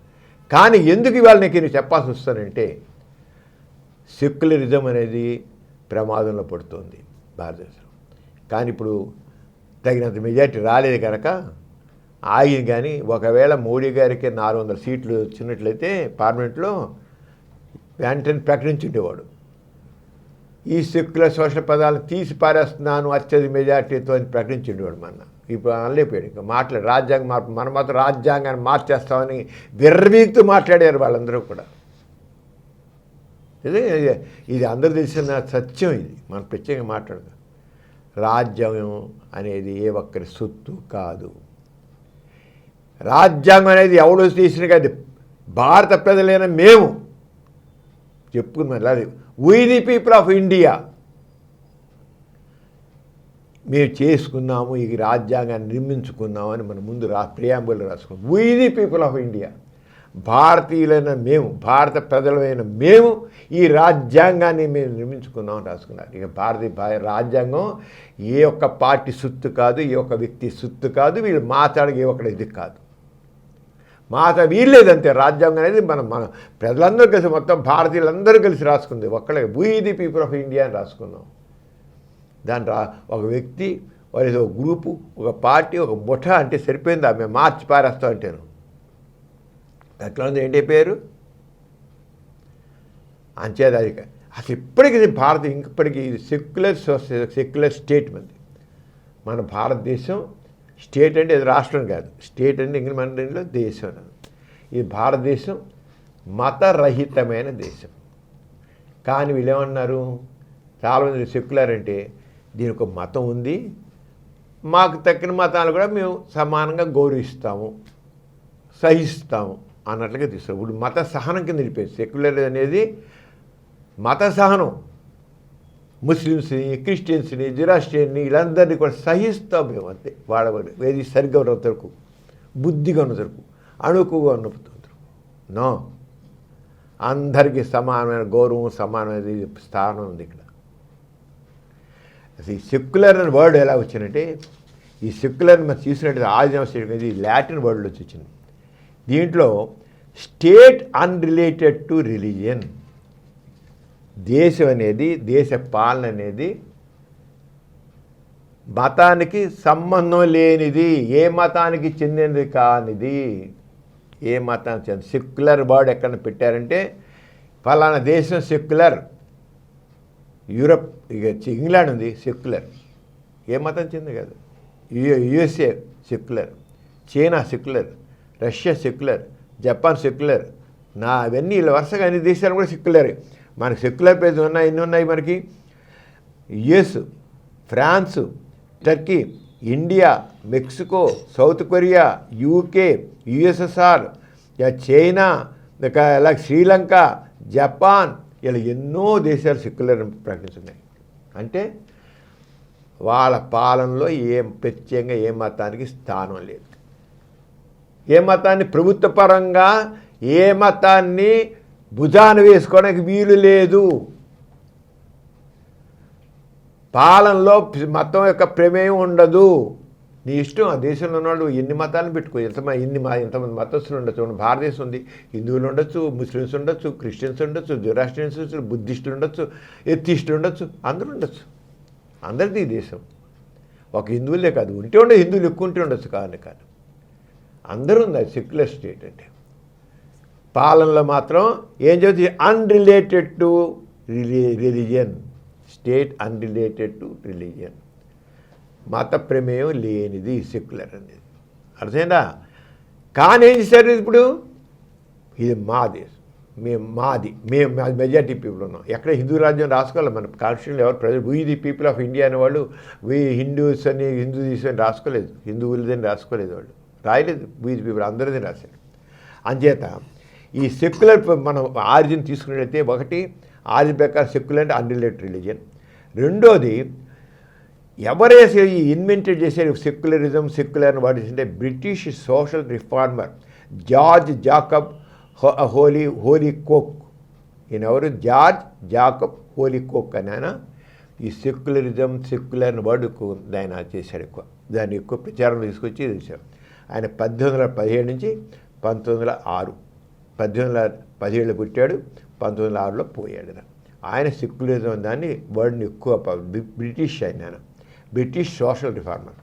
కానీ ఎందుకు ఇవాళ నేను చెప్పాల్సి వస్తానంటే, సెక్యులరిజం అనేది ప్రమాదంలో పడుతుంది భారతదేశంలో. కానీ ఇప్పుడు తగినంత మెజార్టీ రాలేదు కనుక ఆగింది. కానీ ఒకవేళ మోడీ గారికి 400 సీట్లు వచ్చినట్లయితే పార్లమెంట్లో వెంటనే ప్రకటించుండేవాడు, ఈ సెక్యులర్ సోషల్ పదాలను తీసి పారేస్తున్నాను అత్యధిక మెజార్టీతో అని ప్రకటించుండేవాడు. ఇప్పుడు అనలేకపోయాడు. ఇంకా రాజ్యాంగం మార్పు, మన మాత్రం రాజ్యాంగాన్ని మార్చేస్తామని విర్రవీగుతూ మాట్లాడారు వాళ్ళందరూ కూడా. ఇది అందరూ తెలిసిన సత్యం. ఇది మనం ప్రత్యేకంగా మాట్లాడదు. రాజ్యాంగం అనేది ఏ ఒక్కరి సొత్తు కాదు. రాజ్యాంగం అనేది ఎవడో తీసిన కాదు, భారత ప్రజలైన మేము చెప్పుకున్నాం. We the people of India మేము చేసుకున్నాము, ఈ రాజ్యాంగాన్ని నిర్మించుకున్నాము అని మన ముందు ప్రియాంబుల్ రాసుకున్నాం. We the people of India భారతీయులైన మేము, భారత ప్రజలైన మేము ఈ రాజ్యాంగాన్ని మేము నిర్మించుకున్నామని రాసుకున్నారు. ఇక భారతీయ రాజ్యాంగం ఏ ఒక్క పార్టీ సొత్తు కాదు, ఏ ఒక్క వ్యక్తి సొత్తు కాదు, వీళ్ళు మాట్లాడే ఏ ఒక్కటి ఇది కాదు, వీల్లేదంతే. రాజ్యాంగం అనేది మన ప్రజలందరూ కలిసి, మొత్తం భారతీయులందరూ కలిసి రాసుకుంది. ఒక్కడే we the people of India అని రాసుకున్నాం. దాని ఒక వ్యక్తి, ఒక గ్రూపు, ఒక పార్టీ, ఒక ముఠా అంటే సరిపోయింది. ఆమె మార్చి పారేస్తాం అంటేను ఎట్లా ఉంది, ఏంటి పేరు అంచేది. అది అసలు ఇప్పటికీ భారత ఇప్పటికీ సెక్యులర్ స్టేట్ మన భారతదేశం. స్టేట్ అంటే ఇది రాష్ట్రం కాదు, స్టేట్ అంటే ఇంగ్లీష్ మన దేశం. ఈ భారతదేశం మతరహితమైన దేశం. కానీ వీళ్ళు ఏమన్నారు, చాలామంది సెక్యులర్ అంటే దీనికి ఒక మతం ఉంది, మాకు తక్కిన మతాలు కూడా మేము సమానంగా గౌరవిస్తాము, సహిస్తాము అన్నట్లుగా తీసుకో. ఇప్పుడు మత సహనం కింద నిలిపేది సెక్యులర్ అనేది. మత సహనం ముస్లిమ్స్ని, క్రిస్టియన్స్ని, జొరాస్ట్రియన్ని వీళ్ళందరినీ కూడా సహిస్తాం మేము అంతే. వాడవాడు ఏది సరిగ్గా ఉన్నంత వరకు, బుద్ధిగా ఉన్నంత వరకు, అణుకుగా ఉన్నంత వరకు నో. అందరికీ సమానమైన గౌరవం, సమానమైన స్థానం ఉంది ఇక్కడ. అసలు ఈ సెక్యులర్ అనే వర్డ్ ఎలా వచ్చిందంటే, ఈ సెక్యులర్ మనం చూసినట్టు ఆదిమ స్టేట్ ఇది లాటిన్ వర్డ్లో వచ్చి వచ్చింది. దీంట్లో స్టేట్ అన్రిలేటెడ్ టు రిలీజియన్, దేశం అనేది, దేశ పాలన అనేది మతానికి సంబంధం లేనిది, ఏ మతానికి చెందినది కానిది, ఏ మతానికి చెంది. సెక్యులర్ వర్డ్ ఎక్కడ పెట్టారంటే ఫలానా దేశం సెక్యులర్, యూరప్ ఇక ఇంగ్లాండ్ ఉంది సెక్యులర్, ఏ మతం చెంది కాదు. USA secular, China secular, Russia secular, Japan secular, అవన్నీ ఇలా వరుసగా అన్ని దేశాలు కూడా సెక్యులరే. మనకి సెక్యులర్ ప్లేస్ ఉన్నాయి, ఎన్ని ఉన్నాయి మనకి, US, France, Turkey, India, Mexico, South Korea, UK, USSR, China, ఇలా శ్రీలంక, జపాన్, ఇలా ఎన్నో దేశాలు సెక్యులర్ ప్రకటిస్తున్నాయి. అంటే వాళ్ళ పాలనలో ప్రత్యేకంగా ఏ మతానికి స్థానం లేదు. ఏ మతాన్ని ప్రభుత్వ పరంగా ఏ మతాన్ని భుజాన వేసుకోవడానికి వీలు లేదు. పాలనలో మతం యొక్క ప్రమేయం ఉండదు. నీ ఇష్టం. ఆ దేశంలో ఉన్నవాళ్ళు ఎన్ని మతాలను పెట్టుకో, ఎంతమంది మతస్థులు ఉండొచ్చు. భారతదేశం ఉంది, హిందువులు ఉండొచ్చు, ముస్లిమ్స్ ఉండొచ్చు, క్రిస్టియన్స్ ఉండొచ్చు, జొరాస్ట్రియన్స్ ఉండొచ్చు, బుద్ధిస్టులు ఉండొచ్చు, ఎథిస్టులు ఉండొచ్చు, అందరూ ఉండొచ్చు. అందరిది దేశం. ఒక హిందువులే కాదు, ఉంటే హిందువులు ఎక్కువ ఉంటే ఉండొచ్చు, కాదు అందరూ ఉంది. సెక్యులర్ స్టేట్ అంటే పాలనలో మాత్రం ఏం చెబుతుంది, unrelated to religion, state unrelated to religion, మత ప్రమేయం లేనిది సెక్యులర్ అనేది. అర్థమైందా? కానీ ఏం చేశారు ఇప్పుడు, ఇది మా దేశం, మేము మెజారిటీ పీపుల్ ఉన్నాం. ఎక్కడ హిందూ రాజ్యం రాసుకోవాలి మన కాన్స్టిట్యూషన్లో, ఎవరు ప్రజలు we the people of India అనేవాళ్ళు వీ హిందూస్ అని హిందూ దేశం అని రాసుకోలేదు, హిందువులదని రాసుకోలేదు, వాళ్ళు రాయలేదు, వీ ది పీపుల్ అందరిది రాశారు. అంచేత ఈ సెక్యులర్ మనం ఆరిజిన్ తీసుకున్నట్లయితే, ఒకటి ఆరిజిన్ ప్రకారం సెక్యులర్ అంటే అన్రిలేటెడ్ రిలీజియన్. రెండోది ఎవరైతే ఈ ఇన్వెంటెడ్ చేసే సెక్యులర్ అని వాడిస్తుంటే British social reformer George Jacob Holyoake. ఈయన ఎవరు, జార్జ్ జాకబ్ హోలీకోక్ అని ఆయన ఈ సెక్యులర్ అని వర్డ్కు ఆయన చేశాడు ఎక్కువ, దాన్ని ఎక్కువ ప్రచారం తీసుకొచ్చి చేశారు. ఆయన 1817 నుంచి 1906, 1817 పుట్టాడు, 1906లో పోయాడు. ఆయన సెక్యులరిజం దాన్ని వర్డ్ని ఎక్కువ బ్రిటిష్ బ్రిటిష్ సోషల్ రిఫార్మర్.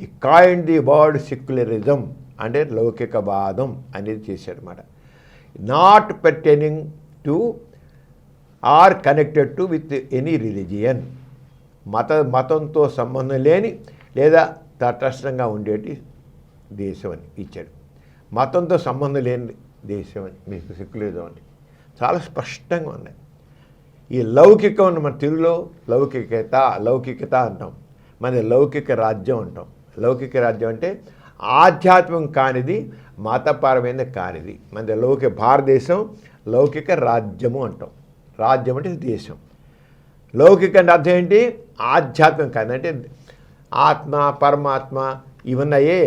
ఈ కాయిన్ ది వర్డ్ సెక్యులరిజం అంటే లౌకికవాదం అనేది చేశాడనమాట. Not pertaining to or connected to with any religion, మతంతో సంబంధం లేని లేదా తటస్థంగా ఉండేటి దేశం అని ఇచ్చాడు. మతంతో సంబంధం లేని దేశం అని మీకు సెక్యులరిజం అని చాలా స్పష్టంగా ఉన్నాయి. ఈ లౌకికం మన తెలుగులో లౌకికత అంటాం, మన లౌకిక రాజ్యం అంటాం. లౌకిక రాజ్యం అంటే ఆధ్యాత్మికం కానిది, మతపరమైనది కానిది. మన భారతదేశం లౌకిక రాజ్యము అంటాం. రాజ్యం అంటే దేశం. లౌకిక అంటే అర్థం ఏంటి, ఆధ్యాత్మికం కాదు. అంటే ఆత్మ, పరమాత్మ ఇవన్నాయే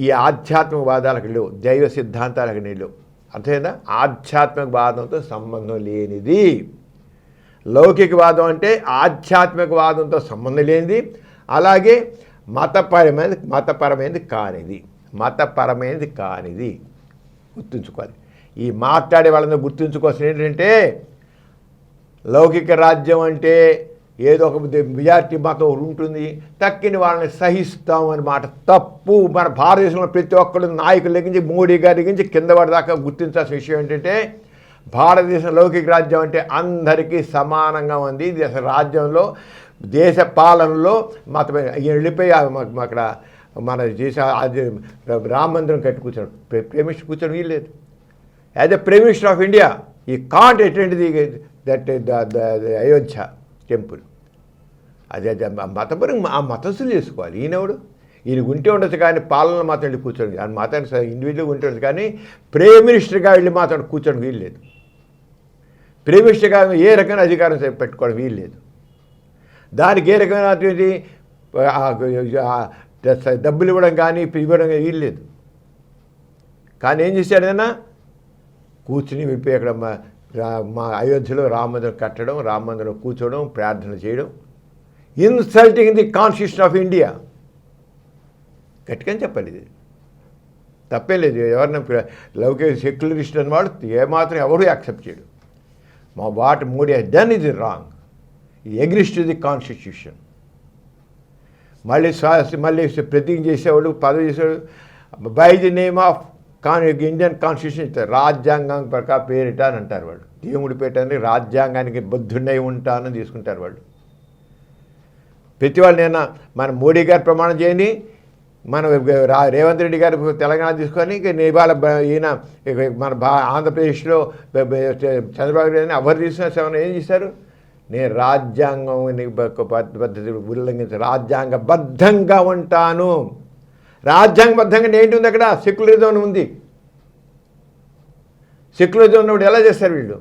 ఈ ఆధ్యాత్మికవాదాలకు లేవు, దైవ సిద్ధాంతాలకు లేవు. అర్థమైందా? ఆధ్యాత్మికవాదంతో సంబంధం లేనిది. లౌకికవాదం అంటే ఆధ్యాత్మికవాదంతో సంబంధం లేనిది, అలాగే మతపరమైనది కానిది గుర్తుంచుకోవాలి. ఈ మాట్లాడే వాళ్ళని గుర్తుంచుకోవాల్సిన ఏంటంటే, లౌకిక రాజ్యం అంటే ఏదో ఒక మెజారిటీ మతం ఉంటుంది, తక్కిన వాళ్ళని సహిస్తాం అనే మాట తప్పు. మన భారతదేశంలో ప్రతి ఒక్కరు నాయకుల దగ్గర నుంచి మోడీ గారి దగ్గర నుంచి కింద వాడి దాకా గుర్తించాల్సిన విషయం ఏంటంటే, భారతదేశం లౌకిక రాజ్యం అంటే అందరికీ సమానంగా ఉంది. దేశ రాజ్యంలో దేశ పాలనలో మతం వెళ్ళిపోయి అక్కడ మన దేశ రామ మందిరం కట్టి కూర్చోడు, ప్రైమ్ మినిస్టర్ కూర్చోడం వీల్లేదు. As a prime minister of India he can't attend that Ayodhya temple. అదే మతపరంగా ఆ మతస్థులు చేసుకోవాలి. ఈయన ఉంటే ఉండొచ్చు కానీ పాలన మాత్రం వెళ్ళి కూర్చోండి, ఆయన మాత్రం ఇండివిజువల్గా ఉంటే ఉండొచ్చు కానీ ప్రైమ్ మినిస్టర్గా వెళ్ళి మాత్రం కూర్చోడం వీల్లేదు. ప్రైమ్ మినిస్టర్గా ఏ రకమైన అధికారం పెట్టుకోవడం వీల్లేదు. దానికి ఏ రకమైనటువంటి డబ్బులు ఇవ్వడం కానీ ఇవ్వడం కానీ వీల్లేదు. కానీ ఏం చేశాడైనా కూర్చుని వెళ్ళిపోయి అక్కడ మా అయోధ్యలో రామ మందిరం కట్టడం, రామ మందిరం కూర్చోవడం, ప్రార్థన చేయడం, insulting the constitution of India. గట్టిగా చెప్పాలి, ఇది తప్పేం లేదు. ఎవరిన లౌకిక సెక్యులరిస్ట్ అన్నవాడు ఏమాత్రం ఎవరు యాక్సెప్ట్ చేయడు. What Modi he's done is wrong, against the constitution. మళ్ళీ ప్రతిజ్ఞ చేసేవాడు, పదవి చేసేవాడు by the name of Indian constitution ఇస్తారు, రాజ్యాంగం ప్రకారం పేరిట అని అంటారు వాళ్ళు. దేవుడి పేటని రాజ్యాంగానికి బద్ధుడై ఉంటానని తీసుకుంటారు వాళ్ళు. ప్రతి వాళ్ళు నేను మన మోడీ గారు ప్రమాణం చేయండి, మన రేవంత్ రెడ్డి గారు తెలంగాణ తీసుకొని ఇవాళ ఈయన మన ఆంధ్రప్రదేశ్లో చంద్రబాబు నాయుడు ఎవరు తీసుకున్న ఏం చేశారు, నేను రాజ్యాంగం పద్ధతి ఉల్లంఘించి రాజ్యాంగబద్ధంగా ఉంటాను. రాజ్యాంగబద్ధంగా ఏంటి ఉంది అక్కడ? సెక్యులరిజం ఉంది. సెక్యులరిజం ఉన్నప్పుడు ఎలా చేస్తారు వీళ్ళు?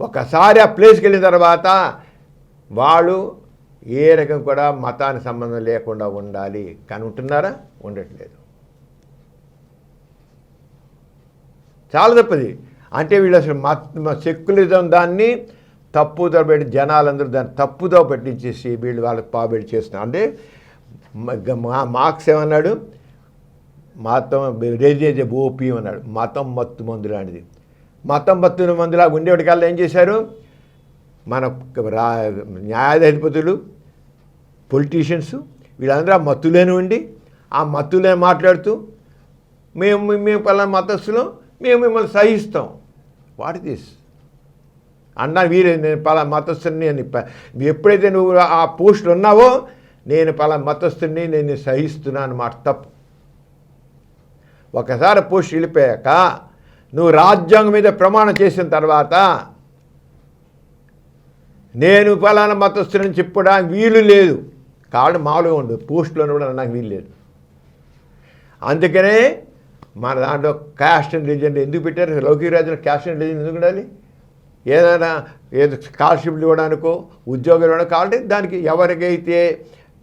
ఒకసారి ఆ ప్లేస్కి వెళ్ళిన తర్వాత వాళ్ళు ఏ రకం కూడా మతానికి సంబంధం లేకుండా ఉండాలి. కానీ ఉంటున్నారా? ఉండట్లేదు. చాలా తప్పది. అంటే వీళ్ళు అసలు సెక్యులరిజం దాన్ని తప్పుతో పెట్టి జనాలందరూ దాన్ని తప్పుతో పెట్టించేసి వీళ్ళు వాళ్ళకి పాబెట్టి చేస్తున్నారు. అంటే మార్క్స్ ఏమన్నాడు, మతం రేజేజే ఓపీఎం అన్నాడు, మతం మత్తు మందు లాంటిది. మతం మత్తు మందులా ఉండేవాడికల్లా ఏం చేశారు, మన న్యాయాధిపతులు, పొలిటీషియన్స్ వీళ్ళందరూ ఆ మత్తులేని ఉండి ఆ మత్తులే మాట్లాడుతూ మేము పలానా మతస్థులు, మేము మిమ్మల్ని సహిస్తాం. వాట్ ఇస్ దిస్ అన్నా? వీరే నేను పలానా మతస్థుని అని ఎప్పుడైతే నువ్వు ఆ పోస్టులు ఉన్నావో నేను పలానా మతస్థుని నేను సహిస్తున్నాను మాట తప్పు. ఒకసారి పోస్ట్ వెళ్ళిపోయాక నువ్వు రాజ్యాంగం మీద ప్రమాణం చేసిన తర్వాత నేను పలానా మతస్థుని చెప్పడానికి వీలు లేదు. కాదు మామూలుగా ఉండదు, పోస్టులో కూడా నాకు వీలు లేదు. అందుకనే మన దాంట్లో క్యాస్ట్ అండ్ రిలీజన్ ఎందుకు పెట్టారు? లౌకిక రాజ్యంలో క్యాస్ట్ అండ్ రిలీజన్ ఎందుకు ఉండాలి? ఏదైనా ఏదో స్కాలర్షిప్లు ఇవ్వడానికో ఉద్యోగాలు ఇవ్వడానికి కావాలంటే దానికి ఎవరికైతే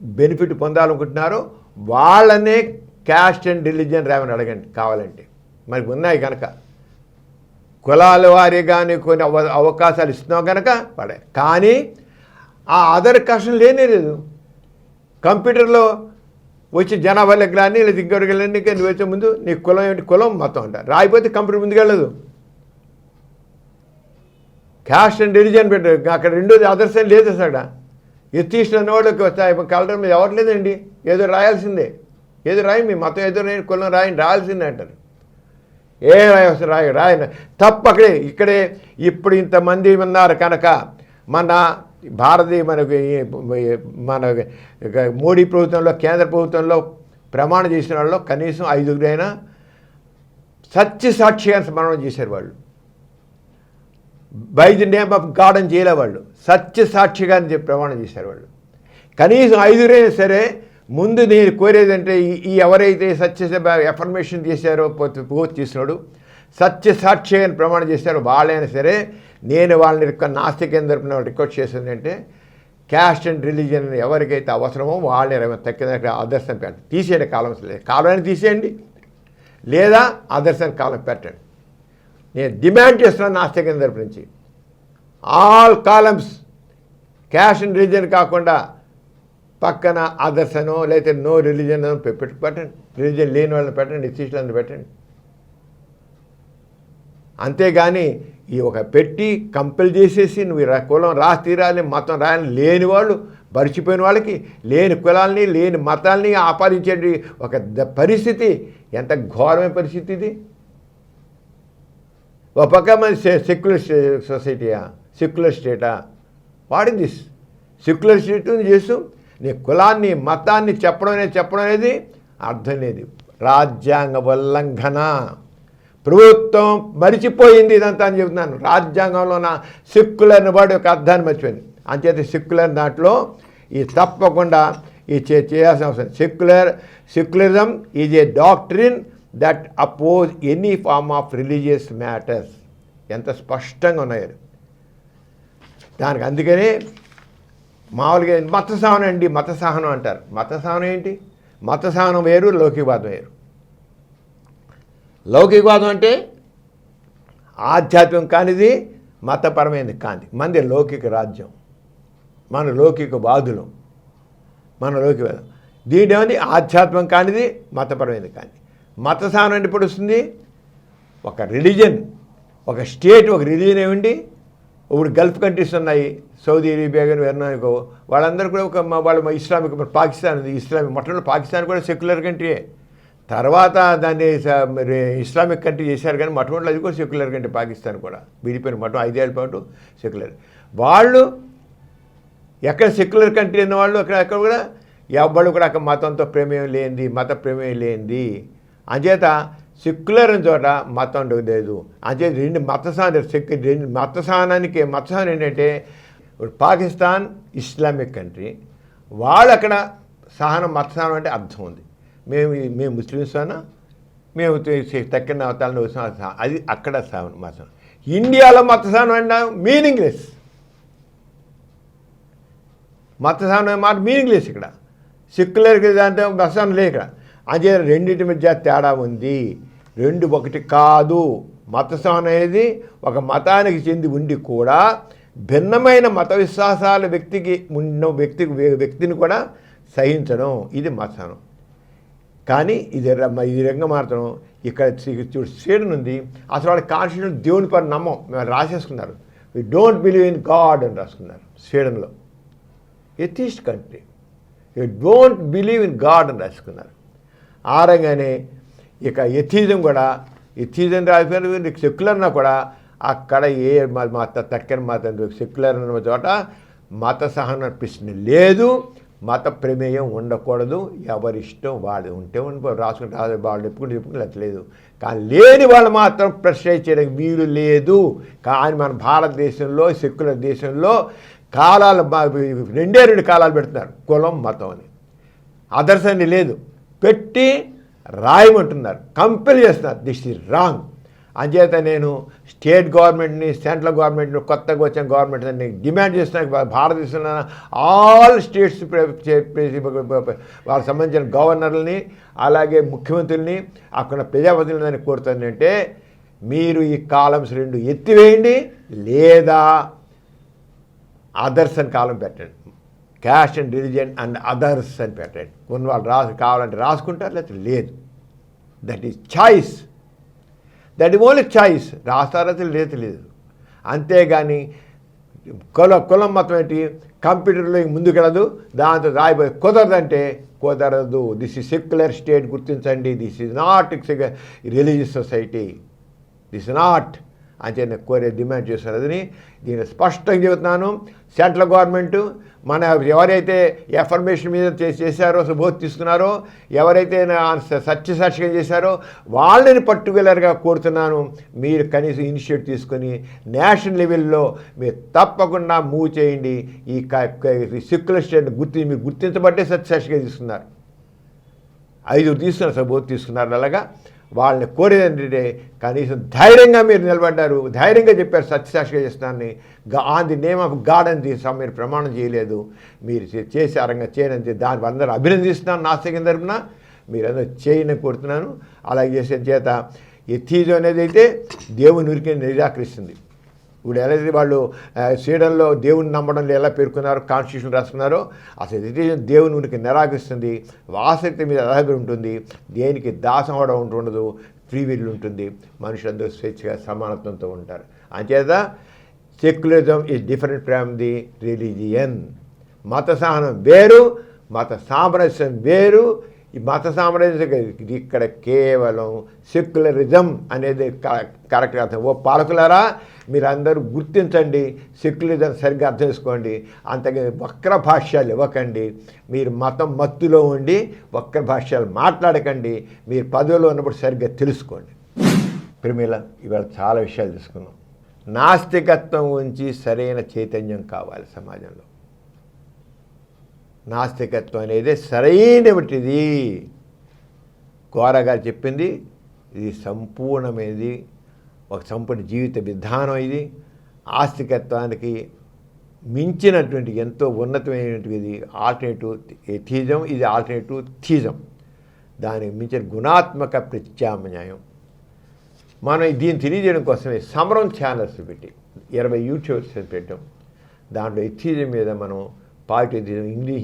బెనిఫిట్ పొందాలనుకుంటున్నారో వాళ్ళనే క్యాస్ట్ అండ్ రిలీజన్ రేవని అడగండి కావాలంటే. మనకు ఉన్నాయి కనుక కులాల వారి కానీ కొన్ని అవకాశాలు ఇస్తున్నాం కనుక పడే. కానీ ఆ అదర్ కష్టం లేనే లేదు. కంప్యూటర్లో వచ్చి జనాభా లెక్కలన్నీ లేదా ఇంకొకరిని నువ్వు వచ్చే ముందు నీ కులం ఏమిటి, కులం మతం అంటారు. రాయిపోతే కంప్యూటర్ ముందుకెళ్ళదు. క్యాస్ట్ అండ్ రిలీజన్ పెట్టారు అక్కడ. రెండోది అదర్స్ అని లేదు అసలు. ఎత్తిస్ట్ అన్నవాడు కలడం మీద ఎవరు లేదండి, ఏదో రాయాల్సిందే. ఏదో రాయి, మీ మతం ఏదో కులం రాయండి, రాయాల్సిందే అంటారు. ఏ రాయన తప్పు అక్కడే. ఇక్కడే ఇప్పుడు ఇంతమంది ఉన్నారు కనుక మన భారతీయ మన మోడీ ప్రభుత్వంలో, కేంద్ర ప్రభుత్వంలో ప్రమాణం చేసిన వాళ్ళు కనీసం 5గురైనా సత్యసాక్షిగా స్మరణ చేశారు. వాళ్ళు by the name of God అని చేయలే, వాళ్ళు సత్యసాక్షిగా అని చెప్పి ప్రమాణం చేశారు. వాళ్ళు కనీసం 5గురైనా సరే ముందు నేను కోరేదంటే ఈ ఎవరైతే ఎఫర్మేషన్ చేశారో పోస్ట్ చేసినాడు సత్యసాక్షి అని ప్రమాణం చేశారో వాళ్ళైనా సరే నేను వాళ్ళని నాస్తిక తరపున రిక్వెస్ట్ చేసింది అంటే క్యాస్ట్ అండ్ రిలీజన్ ఎవరికైతే అవసరమో వాళ్ళని తక్కిన ఆదర్శం తీసేయండి. కాలం తీసేయండి. లేదా అదర్స్ అని కాలం పెట్టండి. నేను డిమాండ్ చేస్తున్నాను నాస్తికం తరపు నుంచి all columns cash and religion కాకుండా పక్కన అదర్స్ అనో లేకపోతే నో రిలీజన్ అనో పెట్టండి. రిలీజన్ లేని వాళ్ళని పెట్టండి, ఎథిస్టులను పెట్టండి. అంతేగాని ఈ ఒక పెట్టి కంపెల్ చేసేసి నువ్వు కులం రాసి తీరాలి, మతం రాయాలని లేని వాళ్ళు, మరిచిపోయిన వాళ్ళకి లేని కులాలని లేని మతాల్ని ఆపాదించే ఒక పరిస్థితి ఎంత ఘోరమైన పరిస్థితి ఇది. ఒక పక్క మన సెక్యులర్ సొసైటీయా, సెక్యులర్ స్టేటా? What is this? Secular state చేస్తూ నీ కులాన్ని మతాన్ని చెప్పడం అనేది అర్థం లేదు. రాజ్యాంగ ఉల్లంఘన. ప్రభుత్వం మరిచిపోయింది ఇదంతా అని చెబుతున్నాను. రాజ్యాంగంలో నా సెక్యులర్ని వాడి ఒక అర్థాన్ని మర్చిపోయింది. అంచేత సెక్యులర్ దాంట్లో ఈ తప్పకుండా ఈ చేయాల్సిన అవసరం. Secularism is a doctrine that oppose any form of religious matters. ఎంత స్పష్టంగా ఉన్నాయి దానికి. అందుకనే మామూలుగా మత సహనం అండి, మత సహనం అంటారు. మత సహనం ఏంటి? మత సహనం వేరు, లౌకికవాదం వేరు. లౌకికవాదం అంటే ఆధ్యాత్మికం కానిది, మతపరమైనది కానిది. మనది లౌకిక రాజ్యం, మన లౌకిక వాదులం, మన లౌకికవాదం. దీని ఏమంది ఆధ్యాత్మికం కానిది, మతపరమైనది కానిది. మత సహనం అంటే ఇప్పుడు వస్తుంది ఒక రిలీజన్, ఒక స్టేట్, ఒక రిలీజన్ ఏమండి. ఇప్పుడు గల్ఫ్ కంట్రీస్ ఉన్నాయి, సౌదీ అరేబియా కానీ వెర్నానికో, వాళ్ళందరూ కూడా ఒక వాళ్ళ ఇస్లామిక్, పాకిస్తాన్ ఉంది, ఇస్లామిక్. మొట్టమొదటి పాకిస్తాన్ కూడా సెక్యులర్ కంట్రీయే. తర్వాత దాన్ని ఇస్లామిక్ కంట్రీ చేశారు, కానీ మొట్టమొదటి అది కూడా సెక్యులర్ కంట్రీ. పాకిస్తాన్ కూడా విడిపోయిన మొత్తం 5 ఏళ్ళ పాటు సెక్యులర్. వాళ్ళు ఎక్కడ సెక్యులర్ కంట్రీ అన్న వాళ్ళు అక్కడ కూడా ఎవ్వళ్ళు కూడా అక్కడ మతంతో ప్రమేయం లేనిది, మత ప్రమేయం లేనిది. అంచేత సెక్యులర్ అని చోట మతం లేదు. అంచేత రెండు మత సహనం ఏంటంటే పాకిస్తాన్ ఇస్లామిక్ కంట్రీ, వాళ్ళు అక్కడ సహనం, మత సహనం అంటే అర్థం ఉంది. మేము ముస్లిమ్స్ అన్నా, మేము తక్కిన మతాలను వస్తాం, అది అక్కడ సహనం మతం. ఇండియాలో మత సహనం అంటే మీనింగ్లెస్. మత సహనం మాట మీనింగ్లెస్. ఇక్కడ సెక్యులర్కి దాంట్లో మత సహనం లేదు ఇక్కడ. అదే రెండింటి మధ్య తేడా ఉంది. రెండు ఒకటి కాదు. మత సహనం అనేది ఒక మతానికి చెంది ఉండి కూడా భిన్నమైన మత విశ్వాసాల వ్యక్తిని కూడా సహించడం, ఇది మత సహనం. కానీ ఇది రంగం మాత్రం ఇక్కడ స్వీడన్ ఉంది. అసలు వాళ్ళ కాన్స్టిట్యూషన్ దేవుని పని నమ్మం, మేము రాసేసుకున్నారు. We don't believe in god అని రాసుకున్నారు స్వీడన్లో. Atheist country, we don't believe in god అని రాసుకున్నారు. ఆ రంగానే ఇక ఎథిజం కూడా, ఎథిజం రాసిపోయిన సెక్యులర్నా కూడా అక్కడ ఏ మత తక్కిన మతం సెక్యులర్ అన్న చోట మత సహనం అనిపిస్తుంది లేదు, మత ప్రమేయం ఉండకూడదు. ఎవరిష్టం వాళ్ళు ఉంటే రాసుకుంటే వాళ్ళు చెప్పుకుంటే లేదు. కానీ లేని వాళ్ళు మాత్రం ప్రెషరైజ్ చేయడానికి వీలు లేదు. కానీ మన భారతదేశంలో సెక్యులర్ దేశంలో కాలాలు 2 కాలాలు పెడుతున్నారు, కులం మతం అని. అదర్స్ అని లేదు, పెట్టి రాయమంటున్నారు, కంపెల్ చేస్తున్నారు. This is wrong. అంచేత నేను స్టేట్ గవర్నమెంట్ని, సెంట్రల్ గవర్నమెంట్ని, కొత్తగా వచ్చిన గవర్నమెంట్ని డిమాండ్ చేస్తున్నాను. భారతదేశంలో ఆల్ స్టేట్స్ వాళ్ళకి సంబంధించిన గవర్నర్లని, అలాగే ముఖ్యమంత్రుల్ని, అక్కడ ప్రజాప్రతినిధులని కోరుతుందంటే మీరు ఈ కాలమ్స్ 2 ఎత్తివేయండి, లేదా అదర్స్ అని కాలం పెట్టండి. Caste and religion and others అని పెట్టండి. కొన్ని వాళ్ళు కావాలంటే రాసుకుంటారు, లేకపోతే లేదు. That is choice. That is only choice. రాస్తారైతే లేదు. అంతేగాని కులం మతం ఏంటి, కంప్యూటర్లో ముందుకెళ్ళదు, దాంతో రాయిపోయి కుదరదంటే కుదరదు. దిస్ ఈజ్ సెక్యులర్ స్టేట్, గుర్తించండి. This is not religious society, this not అని నేను కోరే డిమాండ్ చేస్తున్నదని దీన్ని స్పష్టంగా చెబుతున్నాను. సెంట్రల్ గవర్నమెంట్ మన ఎవరైతే ఎఫర్మేషన్ మీద చేశారో, ఓటు తీసుకున్నారో, ఎవరైతే సత్యసాక్షిగా చేశారో వాళ్ళని పర్టికులర్గా కోరుతున్నాను. మీరు కనీసం ఇనిషియేట్ తీసుకొని నేషనల్ లెవెల్లో మీరు తప్పకుండా మూవ్ చేయండి. ఈ సెక్యులర్ స్టేట్ని మీరు గుర్తించబట్టే సత్యసాక్షిగా తీసుకున్నారు. 5 తీసుకున్నారు, ఓటు తీసుకున్నారు. అలాగా వాళ్ళని కోరేది ఏంటంటే కనీసం ధైర్యంగా మీరు నిలబడ్డారు, ధైర్యంగా చెప్పారు సత్యసాక్షిగా చేస్తున్నారని. On the name of God అని మీరు ప్రమాణం చేయలేదు. మీరు చేసే రంగా చేయనంతే దాని అందరూ అభినందిస్తున్నాను. నాస్తికం తరపున మీరందరూ చేయని కొడుతున్నాను. అలాగే చేసే చేత ఎథీజం అనేది అయితే దేవుని ఉనికి నిరాకరిస్తుంది. ఇప్పుడు ఎలా వాళ్ళు స్వీడన్లో దేవుని నమ్మడంలో ఎలా పేర్కొన్నారో, కాన్స్టిట్యూషన్ రాసుకున్నారో, అసలు ఎథీజం దేవుని ఉనికి నిరాకరిస్తుంది. ఆసక్తి మీద ఆధారపడి ఉంటుంది. దేనికి దాసం అవడం ఉండదు, ఫ్రీ విల్ ఉంటుంది. మనుషులందరూ స్వేచ్ఛగా సమానత్వంతో ఉంటారు. అంచేత secularism is different from the religion. మత సహనం వేరు, మత సామరస్యం వేరు. ఈ మత సామరస్యం ఇక్కడ కేవలం సెక్యులరిజం అనేది కరెక్ట్గా అర్థం. ఓ పాలకులారా, మీరందరూ గుర్తించండి, సెక్యులరిజం సరిగ్గా అర్థం చేసుకోండి. అంతగా వక్ర భాష్యాలు ఇవ్వకండి. మీరు మతం మత్తులో ఉండి వక్ర భాష్యాలు మాట్లాడకండి. మీరు పదవిలో ఉన్నప్పుడు సరిగ్గా తెలుసుకోండి. ప్రిమిల ఇవాళ చాలా విషయాలు తెలుసుకున్నాం. నాస్తికత్వం ఉంచి సరైన చైతన్యం కావాలి సమాజంలో. నాస్తికత్వం అనేది సరైనటువంటిది. గోరా చెప్పింది ఇది సంపూర్ణమైనది, ఒక సంపూర్ణ జీవిత విధానం. ఇది ఆస్తికత్వానికి మించినటువంటి ఎంతో ఉన్నతమైనటువంటిది ఆల్టర్నేటివ్ ఎథీజం. ఇది ఆల్టర్నేటివ్ థీజం, దానికి మించిన గుణాత్మక ప్రత్యామ్నాయం. మనం దీన్ని తెలియజేయడం కోసమే సమరం ఛానల్స్ పెట్టి 20 యూట్యూబ్స్ పెట్టాం. దాంట్లో ఎథీజం మీద మనం positive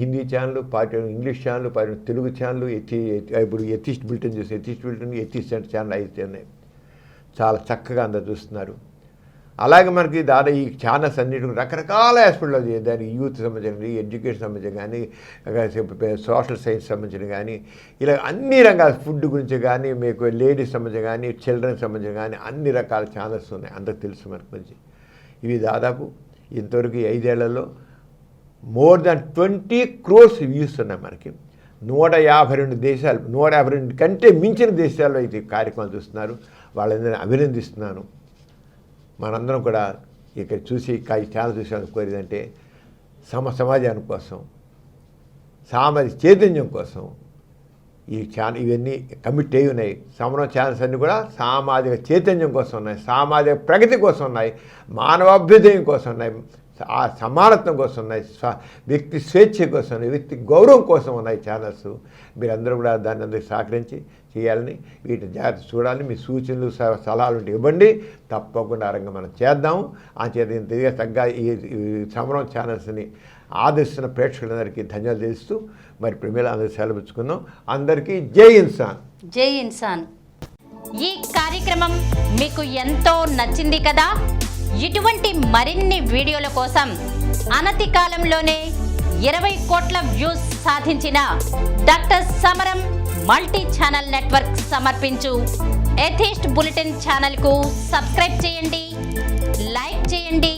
Hindi channel, positive English channel, positive Telugu channel, ఇప్పుడు ఎథిస్ట్ బులెటిన్ చూసి ఎథిస్ట్ సెంటర్ ఛానల్ అయితే ఉన్నాయి. చాలా చక్కగా అందరూ చూస్తున్నారు. అలాగే మనకి దాదాపు ఈ ఛానల్స్ అన్నిటి రకరకాల ఆస్పెక్ట్లో దానికి యూత్ సంబంధించిన, ఎడ్యుకేషన్ సంబంధించిన కానీ, సోషల్ సైన్స్ సంబంధించిన కానీ, ఇలా అన్ని రకాల ఫుడ్ గురించి కానీ, మీకు లేడీస్ సంబంధించిన కానీ, చిల్డ్రన్ సంబంధించిన కానీ అన్ని రకాల ఛానల్స్ ఉన్నాయి. అందరికి తెలుసు మనకు గురించి. ఇవి దాదాపు ఇంతవరకు 5 ఏళ్లలో మోర్ దాన్ 20 crores వ్యూస్ ఉన్నాయి. మనకి 152 దేశాలు, 152 కంటే మించిన దేశాల్లో అయితే కార్యక్రమాలు చూస్తున్నారు. వాళ్ళందరినీ అభినందిస్తున్నాను. మనందరం కూడా ఇక్కడ చూసి ఈ ఛానల్ చూసి కోరేదంటే సమాజాని కోసం, సామాజిక చైతన్యం కోసం ఈ ఛానల్ ఇవన్నీ కమిట్ అయి ఉన్నాయి. సమరం ఛానల్స్ అన్నీ కూడా సామాజిక చైతన్యం కోసం ఉన్నాయి, సామాజిక ప్రగతి కోసం ఉన్నాయి, మానవాభ్యుదయం కోసం ఉన్నాయి, ఆ సమానత్వం కోసం ఉన్నాయి, వ్యక్తి స్వేచ్ఛ కోసం ఉన్నాయి, వ్యక్తి గౌరవం కోసం ఉన్నాయి ఛానల్స్. మీరందరూ కూడా దాన్ని అందరికీ సహకరించి చేయాలని, వీటి జాగ్రత్త చూడాలని, మీ సూచనలు సలహాలు ఇవ్వండి. తప్పకుండా రంగం మనం చేద్దాం. అంచేత ఇంతగా తగ్గ ఈ సమరం ఛానల్స్ని ఆదర్శిస్తున్న ప్రేక్షకులందరికీ ధన్యవాదాలు తెలుస్తూ మరి ప్రేమలో అందరూ సెలవుచ్చుకున్నాం. అందరికీ జై ఇన్సాన్. జై ఇన్సాన్. ఈ కార్యక్రమం మీకు ఎంతో నచ్చింది కదా. ఇటువంటి మరిన్ని వీడియోల కోసం అనతి కాలంలోనే 20 కోట్ల వ్యూస్ సాధించిన డాక్టర్ సమరం మల్టీ ఛానల్ నెట్వర్క్ సమర్పించు ఎథిస్ట్ బులెటిన్ ఛానల్కు సబ్స్క్రైబ్ చేయండి, లైక్ చేయండి,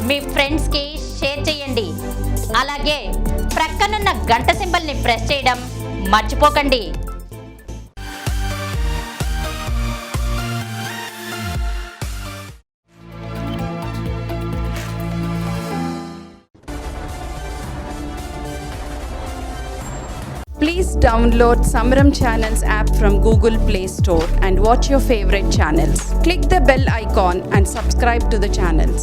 మీ ఫ్రెండ్స్కి షేర్ చేయండి. అలాగే ప్రక్కనున్న గంట సింబల్ని ప్రెస్ చేయడం మర్చిపోకండి. Please download Samaram Channels app from Google Play Store and watch your favorite channels. Click the bell icon and subscribe to the channels.